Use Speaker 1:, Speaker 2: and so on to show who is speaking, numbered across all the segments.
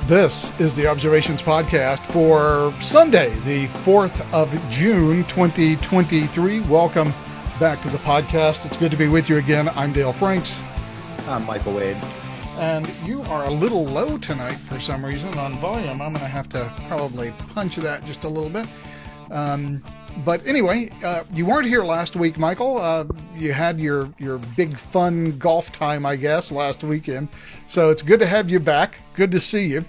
Speaker 1: This is the Observations Podcast for Sunday, the 4th of June, 2023. Welcome back to the podcast. It's good to be with you again. I'm Dale Franks.
Speaker 2: I'm Michael Wade.
Speaker 1: And you are a little low tonight for some reason on volume. I'm going to have to probably punch that just a little bit. But anyway, you weren't here last week, Michael. You had your big fun golf time, I guess, last weekend. So it's good to have you back. Good to see you.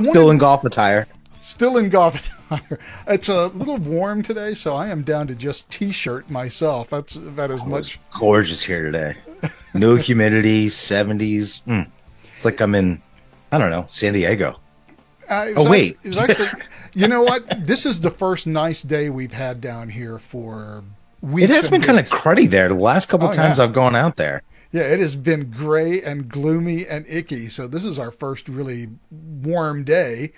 Speaker 2: Still in golf attire.
Speaker 1: Still in golf attire. It's a little warm today, so I am down to just T-shirt myself. That's about as much.
Speaker 2: It's gorgeous here today. No humidity, 70s. It's like I'm in, I don't know, San Diego.
Speaker 1: It was actually, you know what? This is the first nice day we've had down here for weeks.
Speaker 2: It has been kind of cruddy there the last couple times I've gone out there.
Speaker 1: Yeah, it has been gray and gloomy and icky. So this is our first really warm day.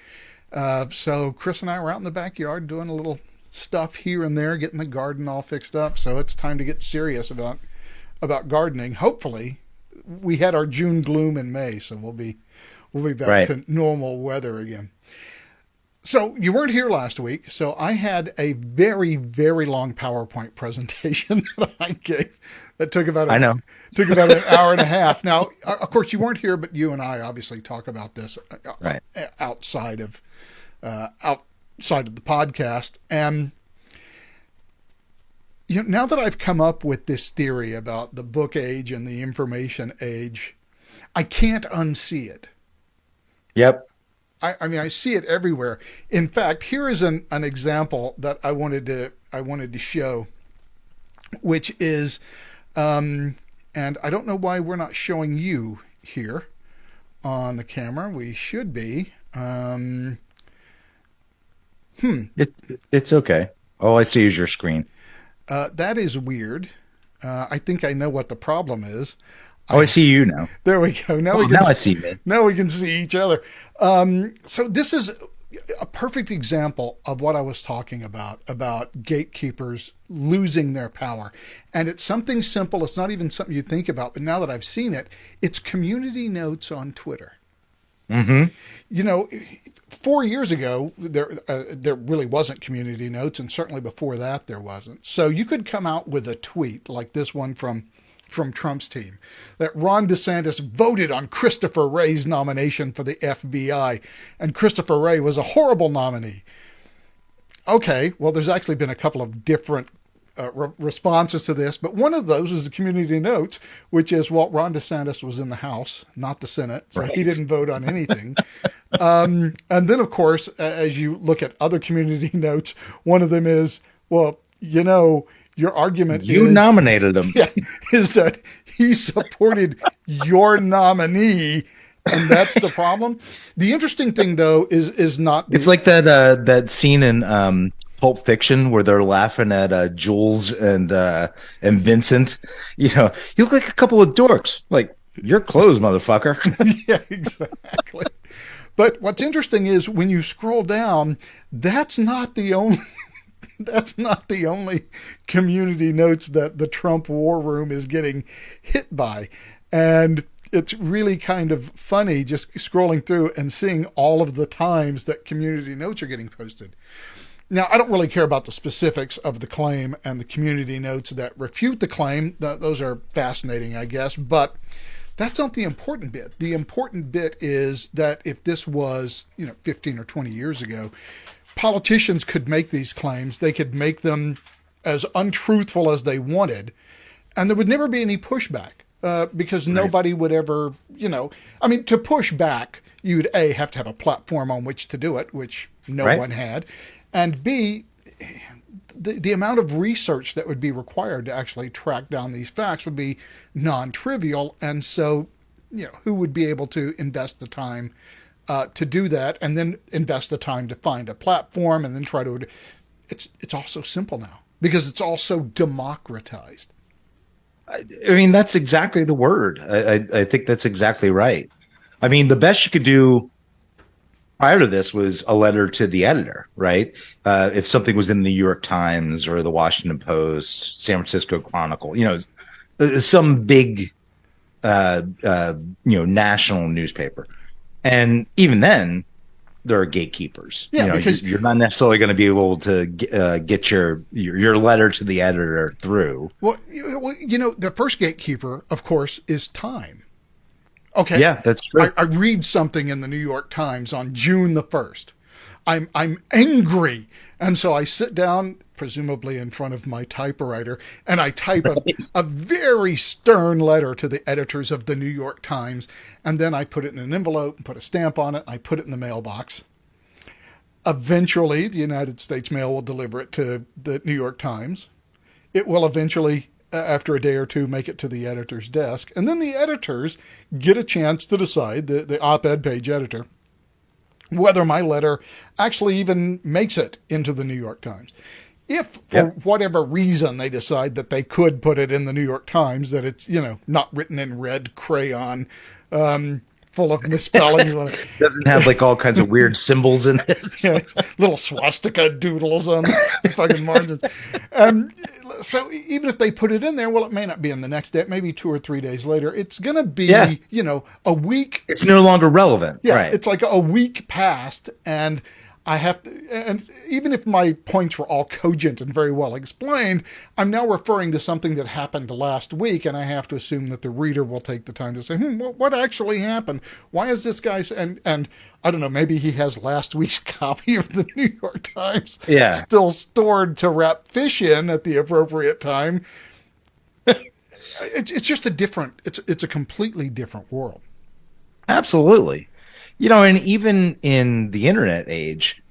Speaker 1: So Chris and I were out in the backyard doing a little stuff here and there, getting the garden all fixed up. So it's time to get serious about gardening. Hopefully, we had our June gloom in May, so we'll be back to normal weather again. So you weren't here last week, so I had a very, very long PowerPoint presentation that I gave that took about an hour and a half. Now, of course, you weren't here, but you and I obviously talk about this outside of the podcast. And you know, now that I've come up with this theory about the book age and the information age, I can't unsee it.
Speaker 2: Yep.
Speaker 1: I mean, I see it everywhere. In fact, here is an example that I wanted to show, which is, and I don't know why we're not showing you here on the camera. We should be.
Speaker 2: It's okay. All I see is your screen.
Speaker 1: That is weird. I think I know what the problem is.
Speaker 2: I see you now.
Speaker 1: There we go. Now
Speaker 2: I see me.
Speaker 1: Now we can see each other. So this is a perfect example of what I was talking about gatekeepers losing their power. And it's something simple. It's not even something you think about. But now that I've seen it, it's community notes on Twitter.
Speaker 2: Mm-hmm.
Speaker 1: You know, 4 years ago, there really wasn't community notes. And certainly before that, there wasn't. So you could come out with a tweet like this one from Trump's team, that Ron DeSantis voted on Christopher Wray's nomination for the FBI, and Christopher Wray was a horrible nominee. Okay, well, there's actually been a couple of different responses to this, but one of those is the community notes, which is, well, Ron DeSantis was in the House, not the Senate, so he didn't vote on anything. And then, of course, as you look at other community notes, one of them is, well, you know, your argument
Speaker 2: you nominated him.
Speaker 1: Yeah, is that he supported your nominee, and that's the problem. The interesting thing, though, is not.
Speaker 2: It's like that scene in Pulp Fiction where they're laughing at Jules and Vincent. You know, you look like a couple of dorks. Like, you're closed, motherfucker.
Speaker 1: Yeah, exactly. But what's interesting is when you scroll down, that's not the only community notes that the Trump war room is getting hit by. And it's really kind of funny just scrolling through and seeing all of the times that community notes are getting posted. Now, I don't really care about the specifics of the claim and the community notes that refute the claim. Those are fascinating, I guess, but that's not the important bit. The important bit is that if this was, 15 or 20 years ago, politicians could make these claims. They could make them as untruthful as they wanted, and there would never be any pushback because nobody would ever, to push back, you'd A, have to have a platform on which to do it, which no one had, and B, the amount of research that would be required to actually track down these facts would be non-trivial, and so, who would be able to invest the time to do that, and then invest the time to find a platform, and then try to. It's all so simple now because it's all so democratized.
Speaker 2: I mean, that's exactly the word. I think that's exactly right. I mean, the best you could do prior to this was a letter to the editor, right? If something was in the New York Times or the Washington Post, San Francisco Chronicle, some big, national newspaper. And even then, there are gatekeepers.
Speaker 1: Yeah, because
Speaker 2: you're not necessarily going to be able to get your letter to the editor through.
Speaker 1: Well, the first gatekeeper, of course, is time. Okay.
Speaker 2: Yeah, that's true.
Speaker 1: I read something in the New York Times on June the 1st. I'm angry. And so I sit down, presumably in front of my typewriter, and I type a very stern letter to the editors of the New York Times. And then I put it in an envelope and put a stamp on it. I put it in the mailbox. Eventually, the United States Mail will deliver it to the New York Times. It will eventually, after a day or two, make it to the editor's desk. And then the editors get a chance to decide, the op-ed page editor, whether my letter actually even makes it into the New York Times. If, for whatever reason, they decide that they could put it in the New York Times, that it's, not written in red crayon, full of misspellings on it.
Speaker 2: Doesn't have like all kinds of weird symbols in it.
Speaker 1: Yeah, little swastika doodles on the fucking margins. So even if they put it in there, well, it may not be in the next day, maybe 2 or 3 days later. It's going to be, a week.
Speaker 2: It's no longer relevant.
Speaker 1: Yeah,
Speaker 2: right.
Speaker 1: It's like a week past, and I have to, and even if my points were all cogent and very well explained, I'm now referring to something that happened last week, and I have to assume that the reader will take the time to say, what actually happened? Why is this guy, and I don't know, maybe he has last week's copy of the New York Times still stored to wrap fish in at the appropriate time. It's just it's a completely different world.
Speaker 2: Absolutely. And even in the internet age,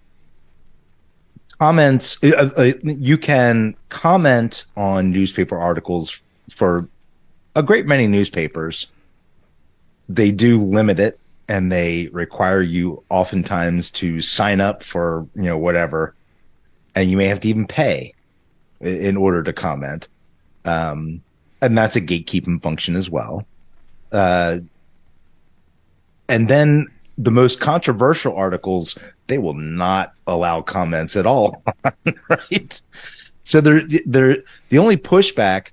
Speaker 2: comments, you can comment on newspaper articles for a great many newspapers. They do limit it, and they require you oftentimes to sign up for, whatever, and you may have to even pay in order to comment. And that's a gatekeeping function as well. And then the most controversial articles, they will not allow comments at all, right? So they're the only pushback.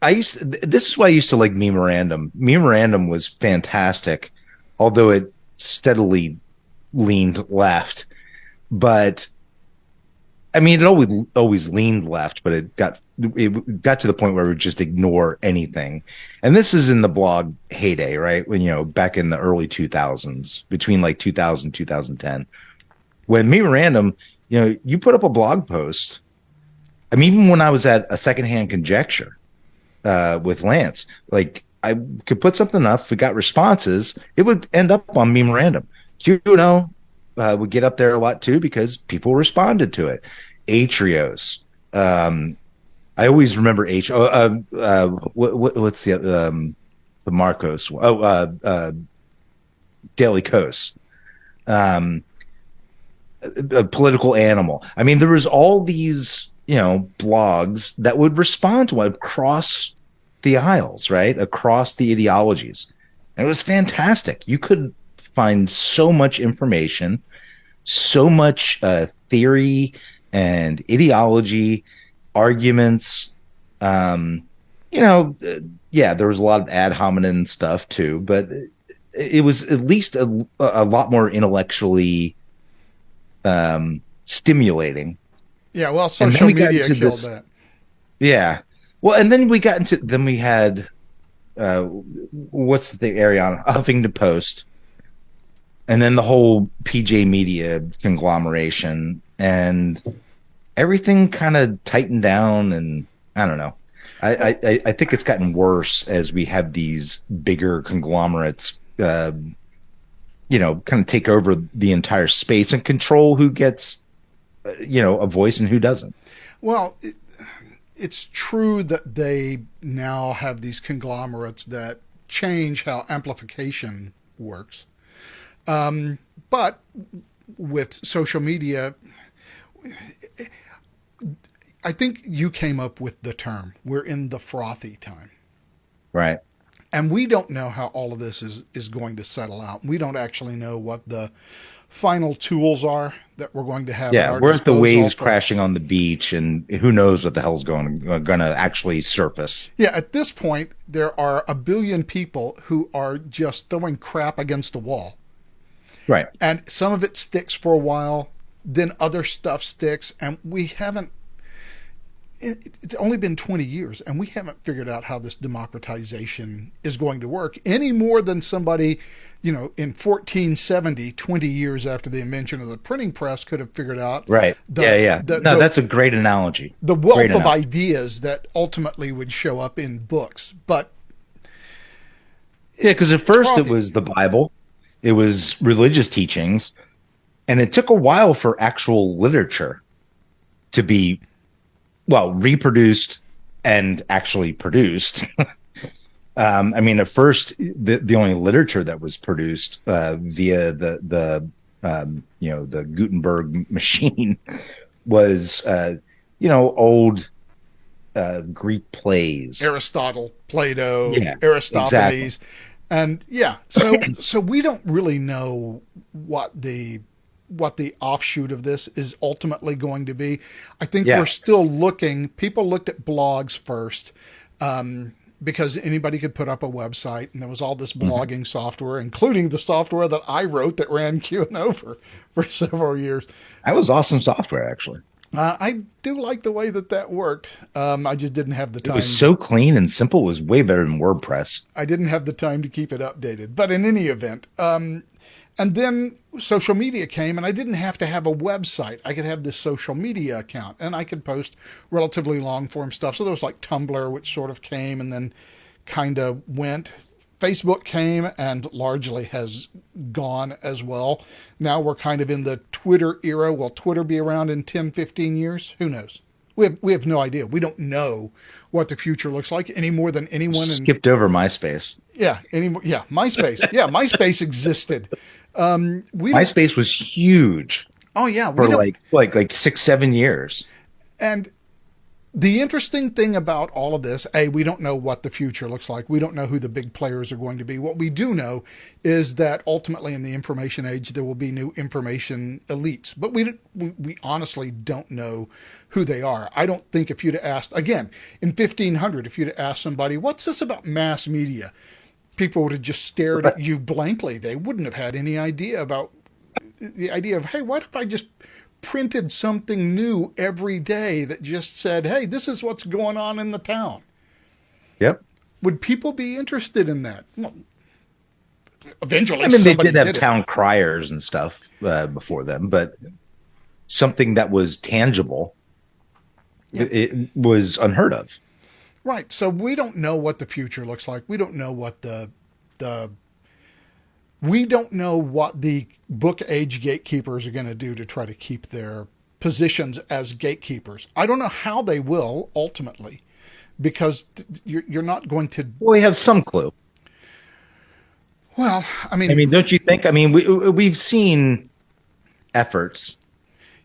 Speaker 2: This is why I used to like Memorandum. Memorandum was fantastic, although it steadily leaned left. But I mean, it always leaned left, but it got to the point where we would just ignore anything. And this is in the blog heyday, right? When, back in the early 2000s, between like 2000, 2010, when Memorandum, you put up a blog post. I mean, even when I was at a Secondhand Conjecture, with Lance, like I could put something up. If we got responses, it would end up on Memorandum. Q&O would get up there a lot too, because people responded to it. Atrios. I always remember what's the Marcos? Daily Kos. A political animal. I mean, there was all these, blogs that would respond to it across the aisles, right? Across the ideologies. And it was fantastic. You could find so much information, so much theory and ideology, arguments. There was a lot of ad hominem stuff too, but it was at least a lot more intellectually stimulating.
Speaker 1: Yeah, well, social media killed that.
Speaker 2: Yeah. Well, and then we had, what's the Ariana Huffington Post, and then the whole PJ Media conglomeration, and everything kind of tightened down, and I don't know. I think it's gotten worse as we have these bigger conglomerates, kind of take over the entire space and control who gets, a voice and who doesn't.
Speaker 1: Well, it's true that they now have these conglomerates that change how amplification works. But with social media, I think you came up with the term. We're in the frothy time.
Speaker 2: Right.
Speaker 1: And we don't know how all of this is going to settle out. We don't actually know what the final tools are that we're going to have at
Speaker 2: Yeah,
Speaker 1: our
Speaker 2: we're at the
Speaker 1: disposal
Speaker 2: waves crashing on the beach, and who knows what the hell's going to actually surface.
Speaker 1: Yeah, at this point, there are a billion people who are just throwing crap against the wall.
Speaker 2: Right.
Speaker 1: And some of it sticks for a while, then other stuff sticks, and we haven't. It's only been 20 years, and we haven't figured out how this democratization is going to work any more than somebody, in 1470, 20 years after the invention of the printing press, could have figured out.
Speaker 2: Right. That's a great analogy.
Speaker 1: The wealth of ideas that ultimately would show up in books. But
Speaker 2: yeah, because at first it was the Bible, it was religious teachings, and it took a while for actual literature to be reproduced and actually produced. At first, the only literature that was produced via the Gutenberg machine was old Greek plays,
Speaker 1: Aristotle, Plato,
Speaker 2: yeah,
Speaker 1: Aristophanes,
Speaker 2: exactly.
Speaker 1: And so we don't really know what the offshoot of this is ultimately going to be. I think we're still looking. People looked at blogs first because anybody could put up a website, and there was all this blogging software, including the software that I wrote that ran Q&O for several years.
Speaker 2: That was awesome software, actually.
Speaker 1: I do like the way that worked. I just didn't have the time.
Speaker 2: It was so clean and simple. It was way better than WordPress.
Speaker 1: I didn't have the time to keep it updated. But in any event, and then social media came, and I didn't have to have a website. I could have this social media account, and I could post relatively long-form stuff. So there was like Tumblr, which sort of came and then kind of went. Facebook came and largely has gone as well. Now we're kind of in the Twitter era. Will Twitter be around in 10, 15 years? Who knows? We have no idea. We don't know what the future looks like any more than anyone.
Speaker 2: Skipped over MySpace.
Speaker 1: MySpace. Yeah, MySpace existed.
Speaker 2: MySpace was huge.
Speaker 1: Oh yeah,
Speaker 2: for like 6-7 years.
Speaker 1: And the interesting thing about all of this, we don't know what the future looks like. We don't know who the big players are going to be. What we do know is that ultimately in the information age, there will be new information elites. But we honestly don't know who they are. I don't think if you'd asked, again, in 1500, if you'd asked somebody, what's this about mass media? People would have just stared at you blankly. They wouldn't have had any idea about the idea of, hey, what if I just printed something new every day that just said, hey, this is what's going on in the town.
Speaker 2: Yep.
Speaker 1: Would people be interested in that? Well, eventually,
Speaker 2: they did have town criers and stuff before them, but something that was tangible, it was unheard of.
Speaker 1: Right. So we don't know what the future looks like. We don't know what we don't know what the book age gatekeepers are going to do to try to keep their positions as gatekeepers. I don't know how they will ultimately, because you're not going to.
Speaker 2: Well, we have some clue.
Speaker 1: Well, I mean,
Speaker 2: don't you think? I mean, we've seen efforts.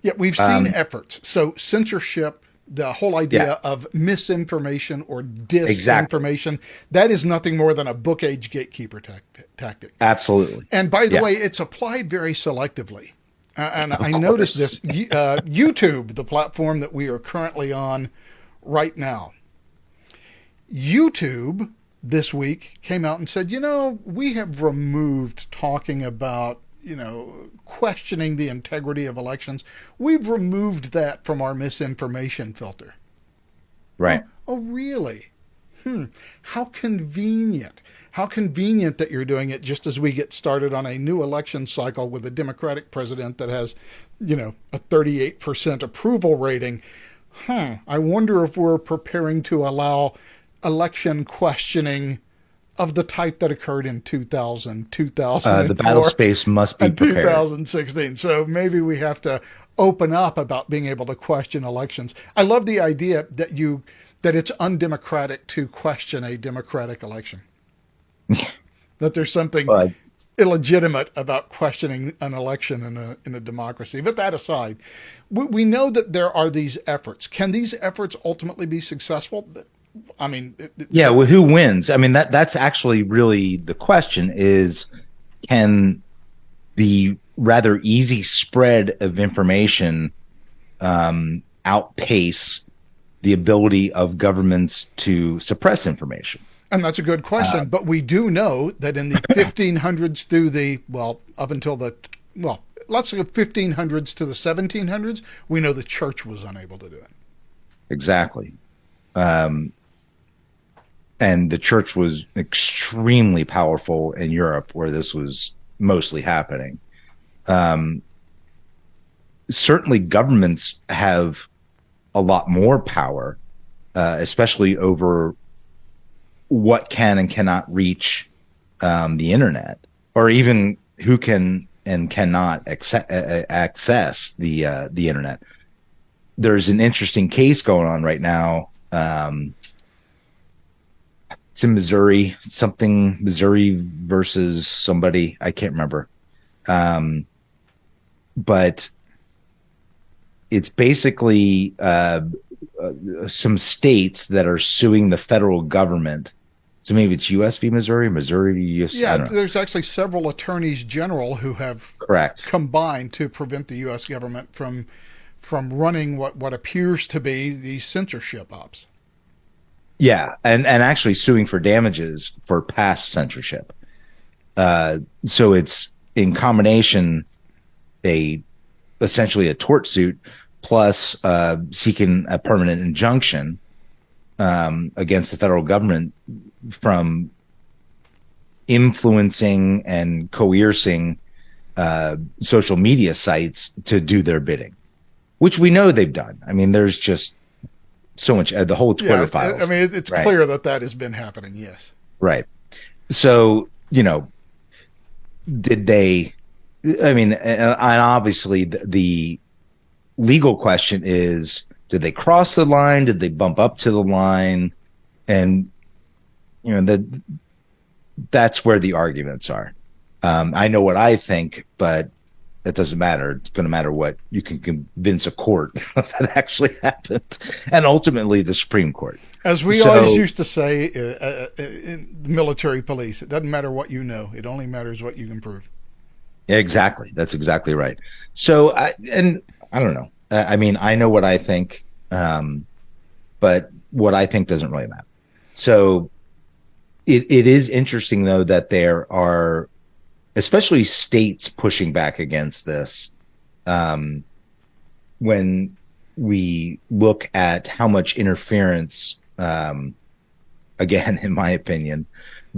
Speaker 1: Yeah, we've seen efforts. So censorship. The whole idea of misinformation or disinformation, that is nothing more than a book age gatekeeper tactic.
Speaker 2: Absolutely.
Speaker 1: And by the way, it's applied very selectively. And I noticed this. YouTube, the platform that we are currently on right now, YouTube this week came out and said, we have removed talking about questioning the integrity of elections. We've removed that from our misinformation filter.
Speaker 2: Right.
Speaker 1: Oh, really? How convenient. How convenient that you're doing it just as we get started on a new election cycle with a Democratic president that has, a 38% approval rating. I wonder if we're preparing to allow election questioning of the type that occurred in 2000, 2004.
Speaker 2: The battle space must be prepared.
Speaker 1: 2016. So maybe we have to open up about being able to question elections. I love the idea that it's undemocratic to question a democratic election. That there's something illegitimate about questioning an election in a democracy. But that aside, we know that there are these efforts. Can these efforts ultimately be successful? I mean,
Speaker 2: who wins? I mean, that's actually really the question is, can the rather easy spread of information outpace the ability of governments to suppress information?
Speaker 1: And that's a good question. But we do know that in the 1500s through the, well, up until the, well, let's say 1500s to the 1700s, we know the church was unable to do it.
Speaker 2: Exactly. And the church was extremely powerful in Europe, where this was mostly happening. Certainly governments have a lot more power, especially over what can and cannot reach the internet, or even who can and cannot access the internet. There's an interesting case going on right now. It's in Missouri, Missouri versus somebody, I can't remember. But it's basically some states that are suing the federal government. So maybe it's US v. Missouri, Missouri v. US.
Speaker 1: Yeah, there's actually several attorneys general who have combined to prevent the U.S. government from running what appears to be these censorship ops.
Speaker 2: Yeah, and actually suing for damages for past censorship. So it's in combination essentially a tort suit plus seeking a permanent injunction against the federal government from influencing and coercing social media sites to do their bidding, which we know they've done. I mean, there's just so much, the whole Twitter files.
Speaker 1: I mean, it's clear that has been happening, yes.
Speaker 2: Right. So, did they, and obviously the legal question is, did they cross the line? Did they bump up to the line? And, that's where the arguments are. I know what I think, but that doesn't matter. It's going to matter what you can convince a court that actually happened, and ultimately the Supreme Court.
Speaker 1: As we always used to say in military police, it doesn't matter what you know. It only matters what you can prove.
Speaker 2: Exactly. That's exactly right. So, I don't know. I know what I think, but what I think doesn't really matter. So it is interesting, though, that there are especially states pushing back against this. When we look at how much interference, again, in my opinion,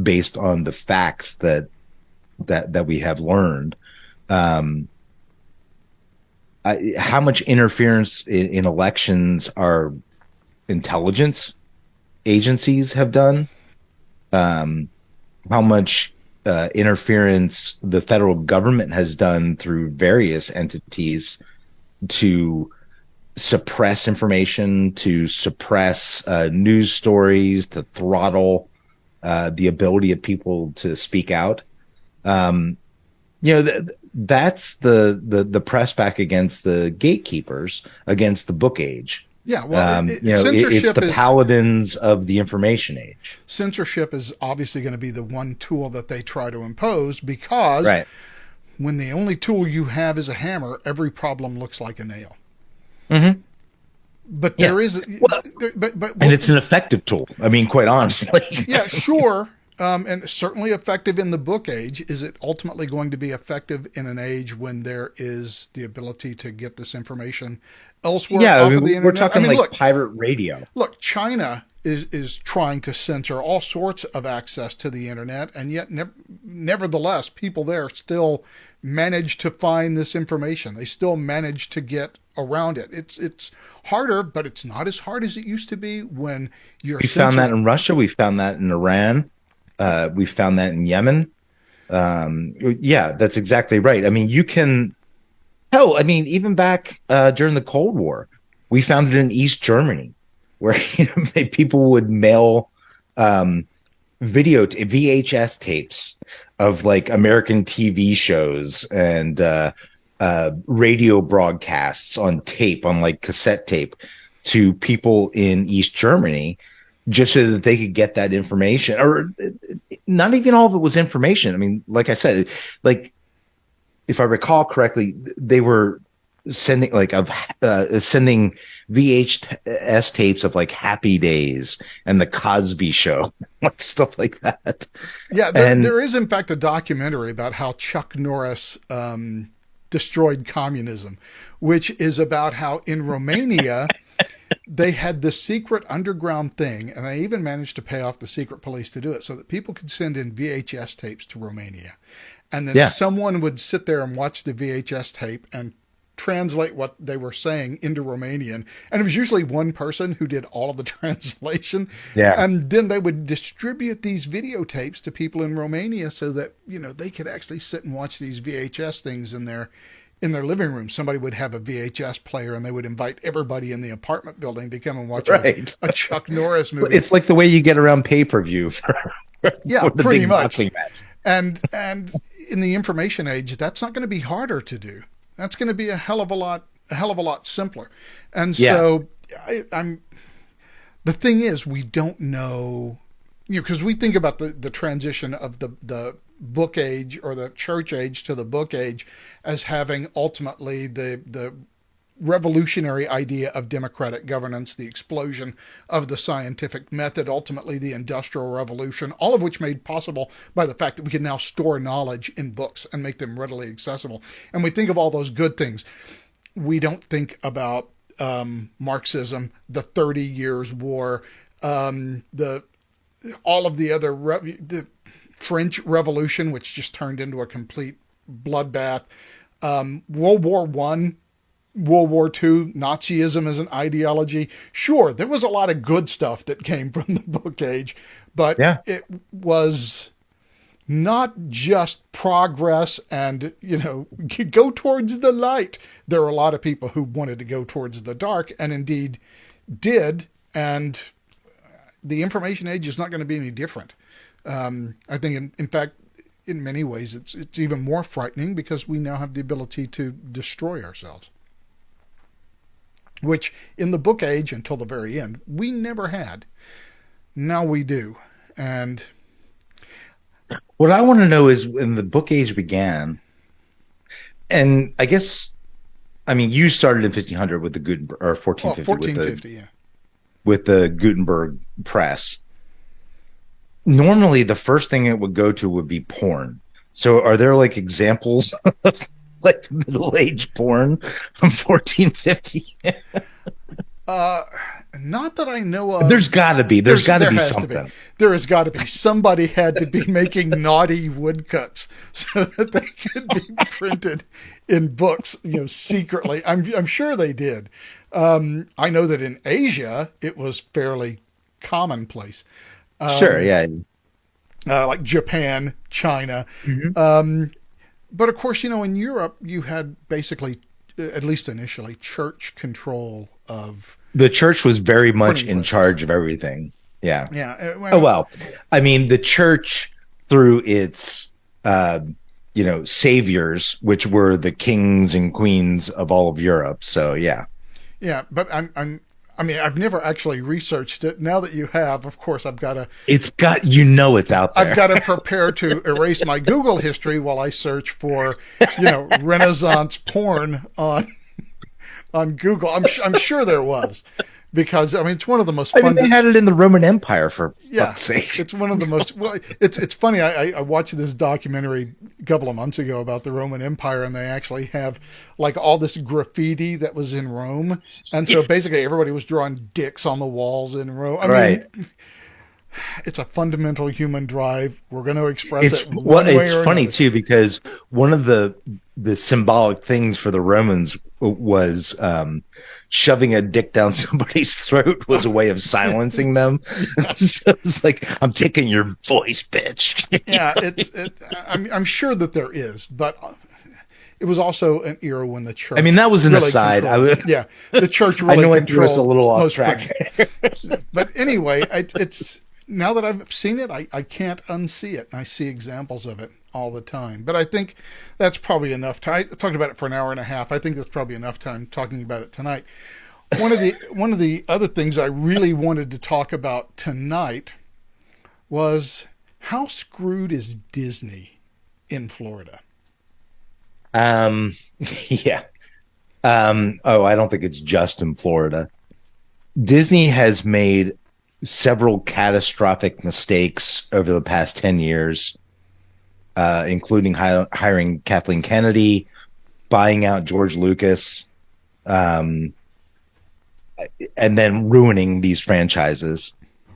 Speaker 2: based on the facts that we have learned, how much interference in elections our intelligence agencies have done, how much interference the federal government has done through various entities to suppress information, to suppress news stories, to throttle the ability of people to speak out. That's the press back against the gatekeepers, against the book age.
Speaker 1: Yeah, well,
Speaker 2: it's the paladins of the information age.
Speaker 1: Censorship is obviously going to be the one tool that they try to impose, because when the only tool you have is a hammer, every problem looks like a nail. Mm-hmm. But there is, and
Speaker 2: it's an effective tool. I mean, quite honestly.
Speaker 1: Yeah, sure. And certainly effective in the book age. Is it ultimately going to be effective in an age when there is the ability to get this information elsewhere off of the internet?
Speaker 2: We're talking look, pirate radio.
Speaker 1: Look, China is trying to censor all sorts of access to the internet, and yet nevertheless, people there still manage to find this information. They still manage to get around it. It's harder, but it's not as hard as it used to be when you're
Speaker 2: We found that in Russia. We found that in Iran. We found that in Yemen. Yeah, that's exactly right. I mean, even back during the Cold War, we found it in East Germany, where people would mail VHS tapes of like American TV shows and radio broadcasts on tape, on like cassette tape, to people in East Germany, just so that they could get that information. Or not even all of it was information. I mean, like I said, like if I recall correctly, they were sending sending VHS tapes of like Happy Days and the Cosby Show, like stuff like that.
Speaker 1: Yeah,
Speaker 2: And
Speaker 1: there is in fact a documentary about how Chuck Norris destroyed communism, which is about how in Romania they had this secret underground thing, and they even managed to pay off the secret police to do it so that people could send in VHS tapes to Romania. And then someone would sit there and watch the VHS tape and translate what they were saying into Romanian. And it was usually one person who did all of the translation.
Speaker 2: Yeah.
Speaker 1: And then they would distribute these videotapes to people in Romania so that, they could actually sit and watch these VHS things in their living room. Somebody would have a VHS player and they would invite everybody in the apartment building to come and watch a Chuck Norris movie.
Speaker 2: It's like the way you get around pay-per-view for
Speaker 1: the
Speaker 2: pretty
Speaker 1: big
Speaker 2: much.
Speaker 1: Match. And in the information age, that's not going to be harder to do. That's going to be a hell of a lot simpler. And so the thing is, we don't know, because we think about the transition of the book age or the church age to the book age as having ultimately the revolutionary idea of democratic governance, the explosion of the scientific method, ultimately the Industrial Revolution, all of which made possible by the fact that we can now store knowledge in books and make them readily accessible. And we think of all those good things. We don't think about Marxism, the 30 Years' War, all of the other, the French Revolution, which just turned into a complete bloodbath, World War I, World War II, Nazism as an ideology. Sure, there was a lot of good stuff that came from the book age, but it was not just progress and, go towards the light. There were a lot of people who wanted to go towards the dark and indeed did. And the information age is not going to be any different. I think, in fact, in many ways, it's even more frightening because we now have the ability to destroy ourselves, which in the book age until the very end, we never had. Now we do. And
Speaker 2: what I want to know is when the book age began, and I guess, you started in 1500 with the Gutenberg, or 1450, with the Gutenberg press. Normally, the first thing it would go to would be porn. So are there like examples like middle-aged porn from 1450?
Speaker 1: Not that I know of.
Speaker 2: There's got to be. There's got to be something.
Speaker 1: There has got to be. Somebody had to be making naughty woodcuts so that they could be printed in books, secretly. I'm sure they did. I know that in Asia it was fairly commonplace.
Speaker 2: Sure, yeah.
Speaker 1: Like Japan, China.
Speaker 2: Mm-hmm.
Speaker 1: But of course, in Europe, you had basically, at least initially, church control of...
Speaker 2: The church was very much in charge of everything. Yeah.
Speaker 1: Yeah.
Speaker 2: The church through its, saviors, which were the kings and queens of all of Europe. So, yeah.
Speaker 1: Yeah, but I've never actually researched it. Now that you have, of course, I've got to...
Speaker 2: it's out there.
Speaker 1: I've got to prepare to erase my Google history while I search for, Renaissance porn on Google. I'm sure there was, because it's one of the most fun.
Speaker 2: They had it in the Roman Empire for fuck's sake.
Speaker 1: It's one of the most. Well, it's funny. I watched this documentary a couple of months ago about the Roman Empire, and they actually have like all this graffiti that was in Rome, and so basically everybody was drawing dicks on the walls in Rome. I mean, it's a fundamental human drive. We're going to express it.
Speaker 2: It's funny too, because one of the symbolic things for the Romans was shoving a dick down somebody's throat was a way of silencing them. So it's like, I'm taking your voice, bitch.
Speaker 1: Yeah, I'm sure that there is, but it was also an era when the church.
Speaker 2: That was an
Speaker 1: really
Speaker 2: aside.
Speaker 1: The church really.
Speaker 2: I know it was a little off track.
Speaker 1: But anyway, it's now that I've seen it, I can't unsee it. I see examples of it all the time. But I think that's probably enough time. I talked about it for an hour and a half. I think that's probably enough time talking about it tonight. One of the other things I really wanted to talk about tonight was how screwed is Disney in Florida?
Speaker 2: Yeah. Oh, I don't think it's just in Florida. Disney has made several catastrophic mistakes over the past 10 years, including hiring Kathleen Kennedy, buying out George Lucas, um, and then ruining these franchises.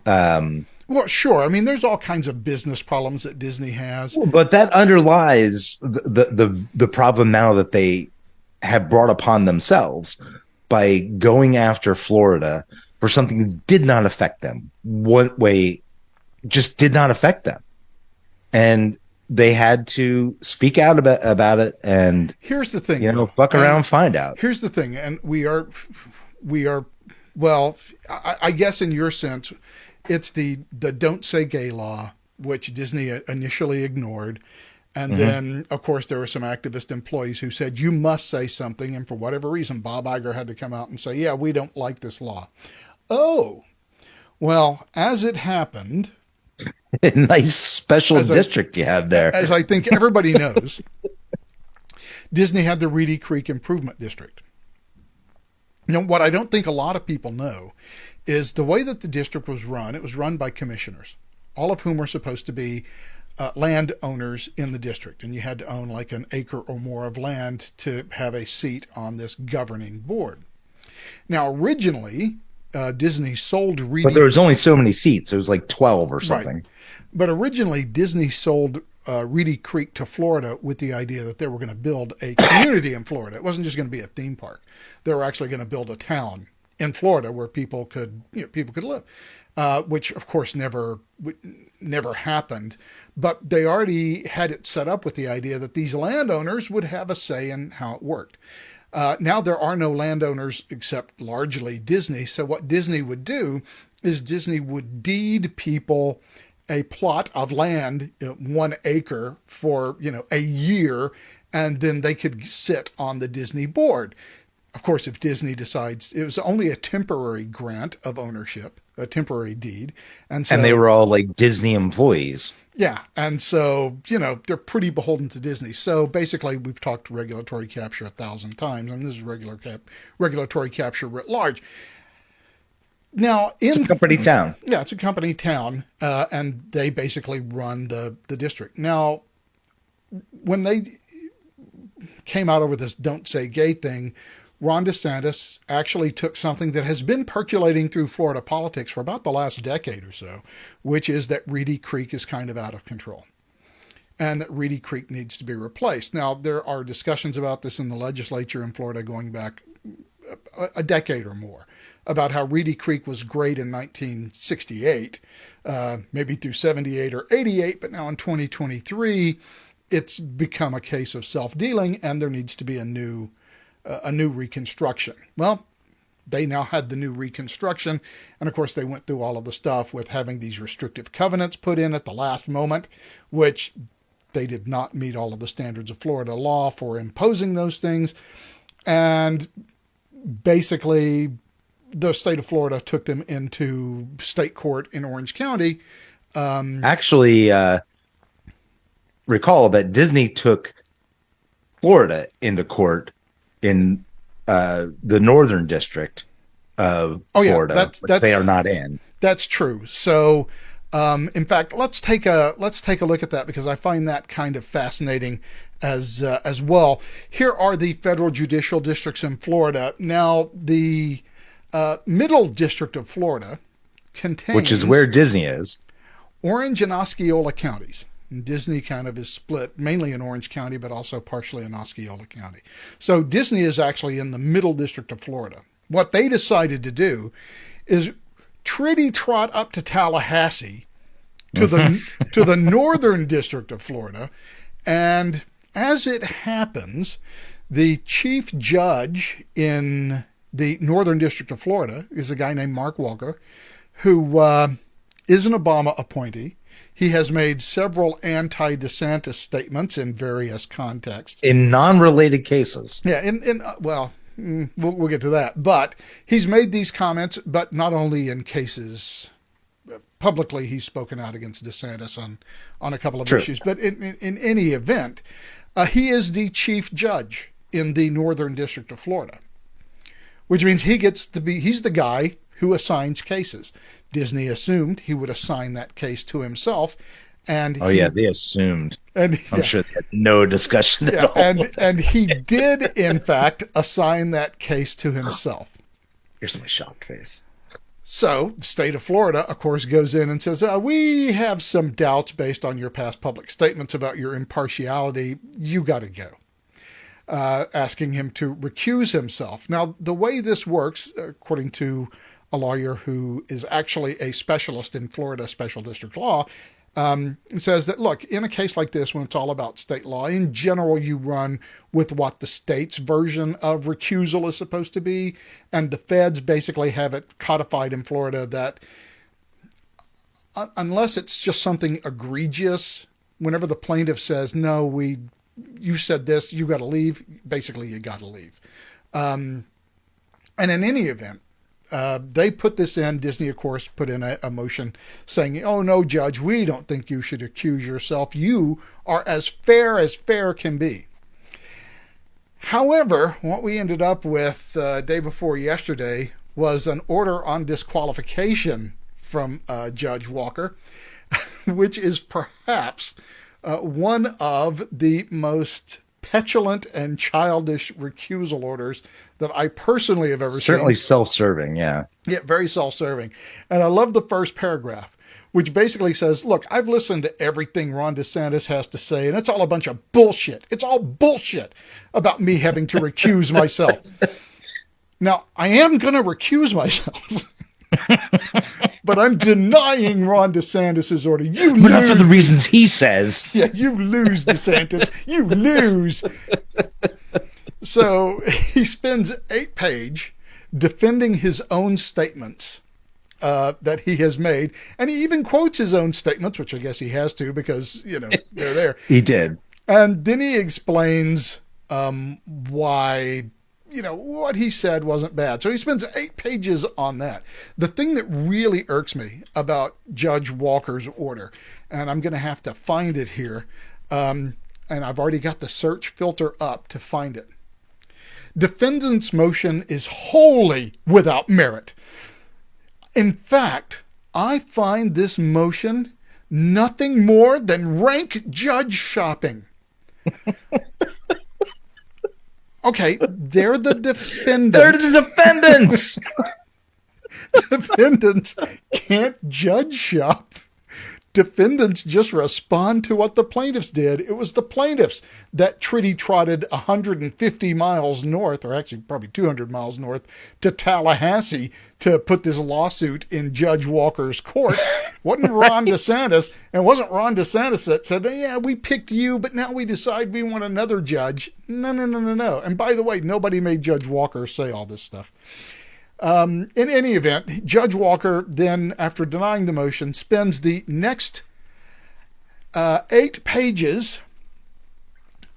Speaker 1: Well, sure. I mean, there's all kinds of business problems that Disney has.
Speaker 2: But that underlies the problem now that they have brought upon themselves by going after Florida for something that did not affect them. One way just did not affect them. And they had to speak out about it and
Speaker 1: Here's the thing,
Speaker 2: fuck around, find out.
Speaker 1: Here's the thing, and we are, well, I guess in your sense, it's the don't say gay law, which Disney initially ignored. And then, of course, there were some activist employees who said, you must say something. And for whatever reason, Bob Iger had to come out and say, yeah, we don't like this law. Oh, well, as it happened.
Speaker 2: Nice special district you have there.
Speaker 1: As I think everybody knows, Disney had the Reedy Creek Improvement District. Now, what I don't think a lot of people know is the way that the district was run, it was run by commissioners, all of whom were supposed to be landowners in the district. And you had to own like an acre or more of land to have a seat on this governing board. Now, originally, Disney sold Reedy...
Speaker 2: But there was only so many seats. It was like 12 or something.
Speaker 1: Right. But originally, Disney sold Reedy Creek to Florida with the idea that they were going to build a community in Florida. It wasn't just going to be a theme park. They were actually going to build a town in Florida where people could live, which of course never happened. But they already had it set up with the idea that these landowners would have a say in how it worked. Now there are no landowners except largely Disney. So what Disney would do is Disney would deed people a plot of land, 1 acre for, a year, and then they could sit on the Disney board. Of course, if Disney decides, it was only a temporary grant of ownership, a temporary deed. And
Speaker 2: they were all like Disney employees.
Speaker 1: Yeah. And so, they're pretty beholden to Disney. So basically, we've talked regulatory capture 1,000 times, and this is regulatory capture writ large. Now, it's
Speaker 2: a company town.
Speaker 1: Yeah, it's a company town, and they basically run the district. Now, when they came out over this "don't say gay" thing, Ron DeSantis actually took something that has been percolating through Florida politics for about the last decade or so, which is that Reedy Creek is kind of out of control, and that Reedy Creek needs to be replaced. Now, there are discussions about this in the legislature in Florida going back a decade or more, about how Reedy Creek was great in 1968, maybe through 78 or 88, but now in 2023, it's become a case of self-dealing, and there needs to be a new reconstruction. Well, they now had the new reconstruction, and of course they went through all of the stuff with having these restrictive covenants put in at the last moment, which they did not meet all of the standards of Florida law for imposing those things, and basically the state of Florida took them into state court in Orange County.
Speaker 2: Actually, recall that Disney took Florida into court in the northern district of Florida, which they are not in. That's
Speaker 1: true. So, in fact, let's take a look at that, because I find that kind of fascinating as well. Here are the federal judicial districts in Florida. Now, the Middle District of Florida contains,
Speaker 2: which is where Disney is,
Speaker 1: Orange and Osceola counties. And Disney kind of is split mainly in Orange County, but also partially in Osceola County. So Disney is actually in the Middle District of Florida. What they decided to do is trot up to Tallahassee, to the Northern District of Florida, and as it happens, the chief judge in the Northern District of Florida is a guy named Mark Walker, who is an Obama appointee. He has made several anti-DeSantis statements in various contexts.
Speaker 2: In non-related cases.
Speaker 1: Yeah, we'll get to that. But he's made these comments, but not only in cases publicly, he's spoken out against DeSantis on a couple of issues. But in any event, He is the chief judge in the Northern District of Florida, which means he's the guy who assigns cases. Disney assumed he would assign that case to himself. And
Speaker 2: they assumed.
Speaker 1: And
Speaker 2: I'm sure they had no discussion at all.
Speaker 1: And he did, in fact, assign that case to himself.
Speaker 2: Here's my shocked face.
Speaker 1: So the state of Florida, of course, goes in and says, we have some doubts based on your past public statements about your impartiality. You got to go. Asking him to recuse himself. Now, the way this works, according to a lawyer who is actually a specialist in Florida special district law, says that, look, in a case like this, when it's all about state law, in general, you run with what the state's version of recusal is supposed to be. And the feds basically have it codified in Florida that unless it's just something egregious, whenever the plaintiff says, no, you said this, you got to leave, basically you got to leave. And in any event, they put this in. Disney, of course, put in a motion saying, oh, no, Judge, we don't think you should accuse yourself. You are as fair can be. However, what we ended up with day before yesterday was an order on disqualification from Judge Walker, which is perhaps one of the most petulant and childish recusal orders that I personally have ever seen.
Speaker 2: Certainly self-serving, yeah.
Speaker 1: Yeah, very self-serving. And I love the first paragraph, which basically says, look, I've listened to everything Ron DeSantis has to say, and it's all a bunch of bullshit. It's all bullshit about me having to recuse myself. Now, I am going to recuse myself. But I'm denying Ron DeSantis' order. You lose. But
Speaker 2: not for the reasons he says.
Speaker 1: Yeah, you lose, DeSantis. You lose. So he spends 8 pages defending his own statements that he has made. And he even quotes his own statements, which I guess he has to because, they're there.
Speaker 2: He did.
Speaker 1: And then he explains why what he said wasn't bad. So he spends 8 pages on that. The thing that really irks me about Judge Walker's order, and I'm going to have to find it here, and I've already got the search filter up to find it. Defendant's motion is wholly without merit. In fact, I find this motion nothing more than rank judge shopping. Okay, they're the defendant.
Speaker 2: They're the defendants.
Speaker 1: Defendants can't judge shop. Defendants just respond to what the plaintiffs did. It was the plaintiffs that trotted 150 miles north, or actually probably 200 miles north, to Tallahassee to put this lawsuit in Judge Walker's court. Wasn't Ron DeSantis, and wasn't Ron DeSantis that said, yeah, we picked you, but now we decide we want another judge. No. And by the way, nobody made Judge Walker say all this stuff. In any event, Judge Walker then, after denying the motion, spends the next 8 pages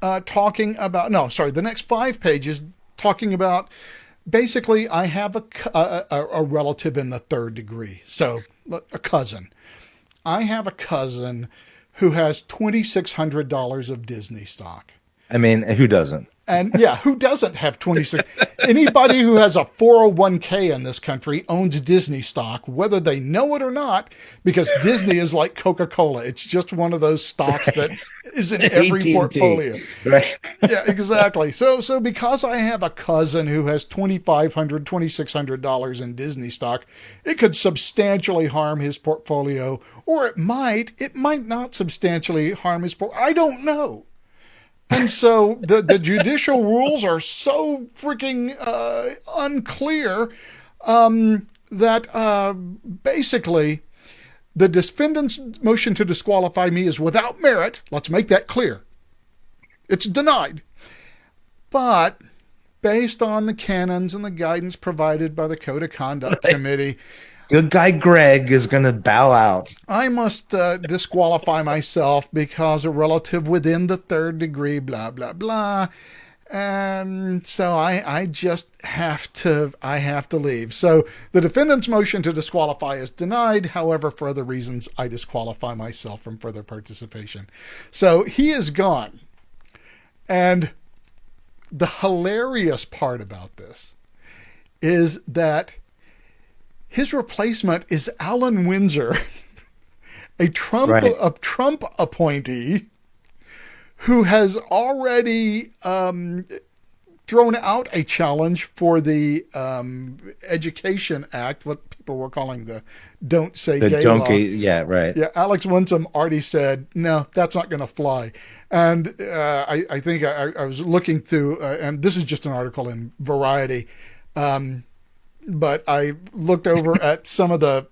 Speaker 1: the next 5 pages talking about, basically, I have a relative in the 3rd degree, so a cousin. I have a cousin who has $2,600 of Disney stock.
Speaker 2: I mean, who doesn't?
Speaker 1: And yeah, who doesn't have 26? Anybody who has a 401k in this country owns Disney stock, whether they know it or not, because Disney is like Coca-Cola. It's just one of those stocks that is in every
Speaker 2: AT&T.
Speaker 1: portfolio.
Speaker 2: Right.
Speaker 1: Yeah, exactly. So because I have a cousin who has $2,500, $2,600 in Disney stock, it could substantially harm his portfolio, or it might not substantially harm his portfolio. I don't know. And so the judicial rules are so freaking unclear that basically the defendant's motion to disqualify me is without merit. Let's make that clear. It's denied. But based on the canons and the guidance provided by the Code of Conduct Committee,
Speaker 2: good guy Greg is going to bow out.
Speaker 1: I must disqualify myself because a relative within the 3rd degree, blah, blah, blah. And so I just have to leave. So the defendant's motion to disqualify is denied. However, for other reasons, I disqualify myself from further participation. So he is gone. And the hilarious part about this is that his replacement is Allen Winsor, a Trump appointee who has already thrown out a challenge for the Education Act, what people were calling the Don't Say Gay law.
Speaker 2: Yeah, right.
Speaker 1: Yeah, Alex Winsor already said, no, that's not going to fly. And I think I was looking through, and this is just an article in Variety, but I looked over at some of the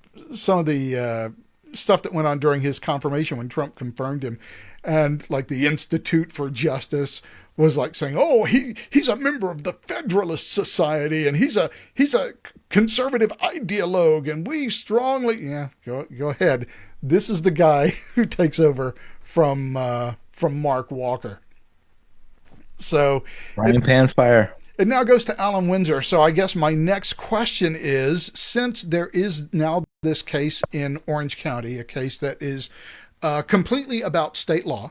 Speaker 1: stuff that went on during his confirmation when Trump confirmed him, and like the Institute for Justice was like saying, "Oh, he's a member of the Federalist Society, and he's a conservative ideologue, and we strongly..." Yeah, go ahead. This is the guy who takes over from Mark Walker. So
Speaker 2: Frying pan fire.
Speaker 1: It now goes to Allen Winsor. So I guess my next question is, since there is now this case in Orange County, a case that is completely about state law,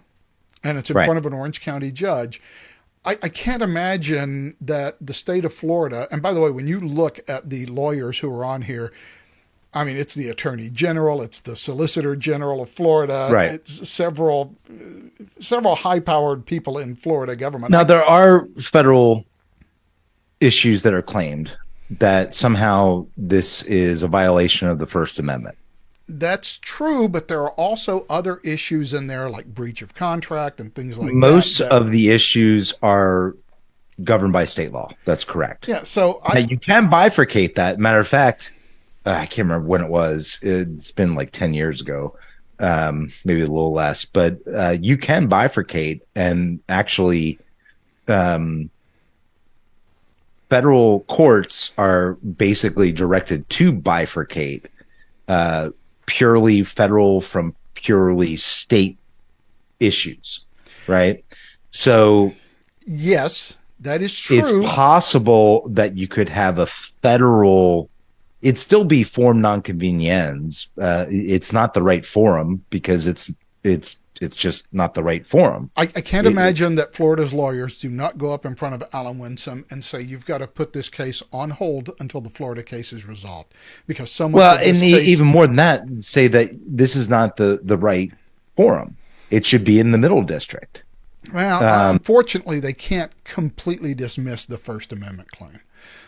Speaker 1: and it's in front of an Orange County judge, I can't imagine that the state of Florida, and by the way, when you look at the lawyers who are on here, I mean, it's the Attorney General, it's the Solicitor General of Florida, it's several high-powered people in Florida government.
Speaker 2: Now, there are federal issues that are claimed that somehow this is a violation of the First Amendment.
Speaker 1: That's true, but there are also other issues in there like breach of contract and things like that.
Speaker 2: Most of the issues are governed by state law. That's correct.
Speaker 1: Yeah, so
Speaker 2: you can bifurcate that. Matter of fact, I can't remember when it was. It's been like 10 years ago, maybe a little less. But you can bifurcate, and actually federal courts are basically directed to bifurcate purely federal from purely state issues, right? So
Speaker 1: yes, that is true.
Speaker 2: It's possible that you could have a federal, it'd still be forum nonconveniens. It's not the right forum because it's just not the right forum.
Speaker 1: I can't imagine that Florida's lawyers do not go up in front of Allen Winsor and say, you've got to put this case on hold until the Florida case is resolved. Because so much of this case,
Speaker 2: even more than that, say that this is not the right forum. It should be in the middle district.
Speaker 1: Well, unfortunately, they can't completely dismiss the First Amendment claim.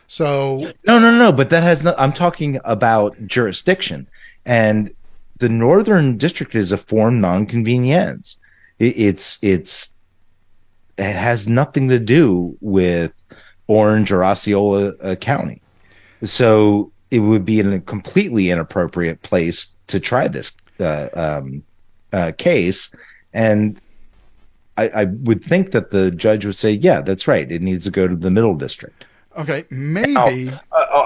Speaker 1: So
Speaker 2: No, but that has I'm talking about jurisdiction. And the Northern District is a forum nonconveniens. It has nothing to do with Orange or Osceola County. So it would be in a completely inappropriate place to try this case. And I would think that the judge would say, yeah, that's right. It needs to go to the Middle District.
Speaker 1: Okay, maybe.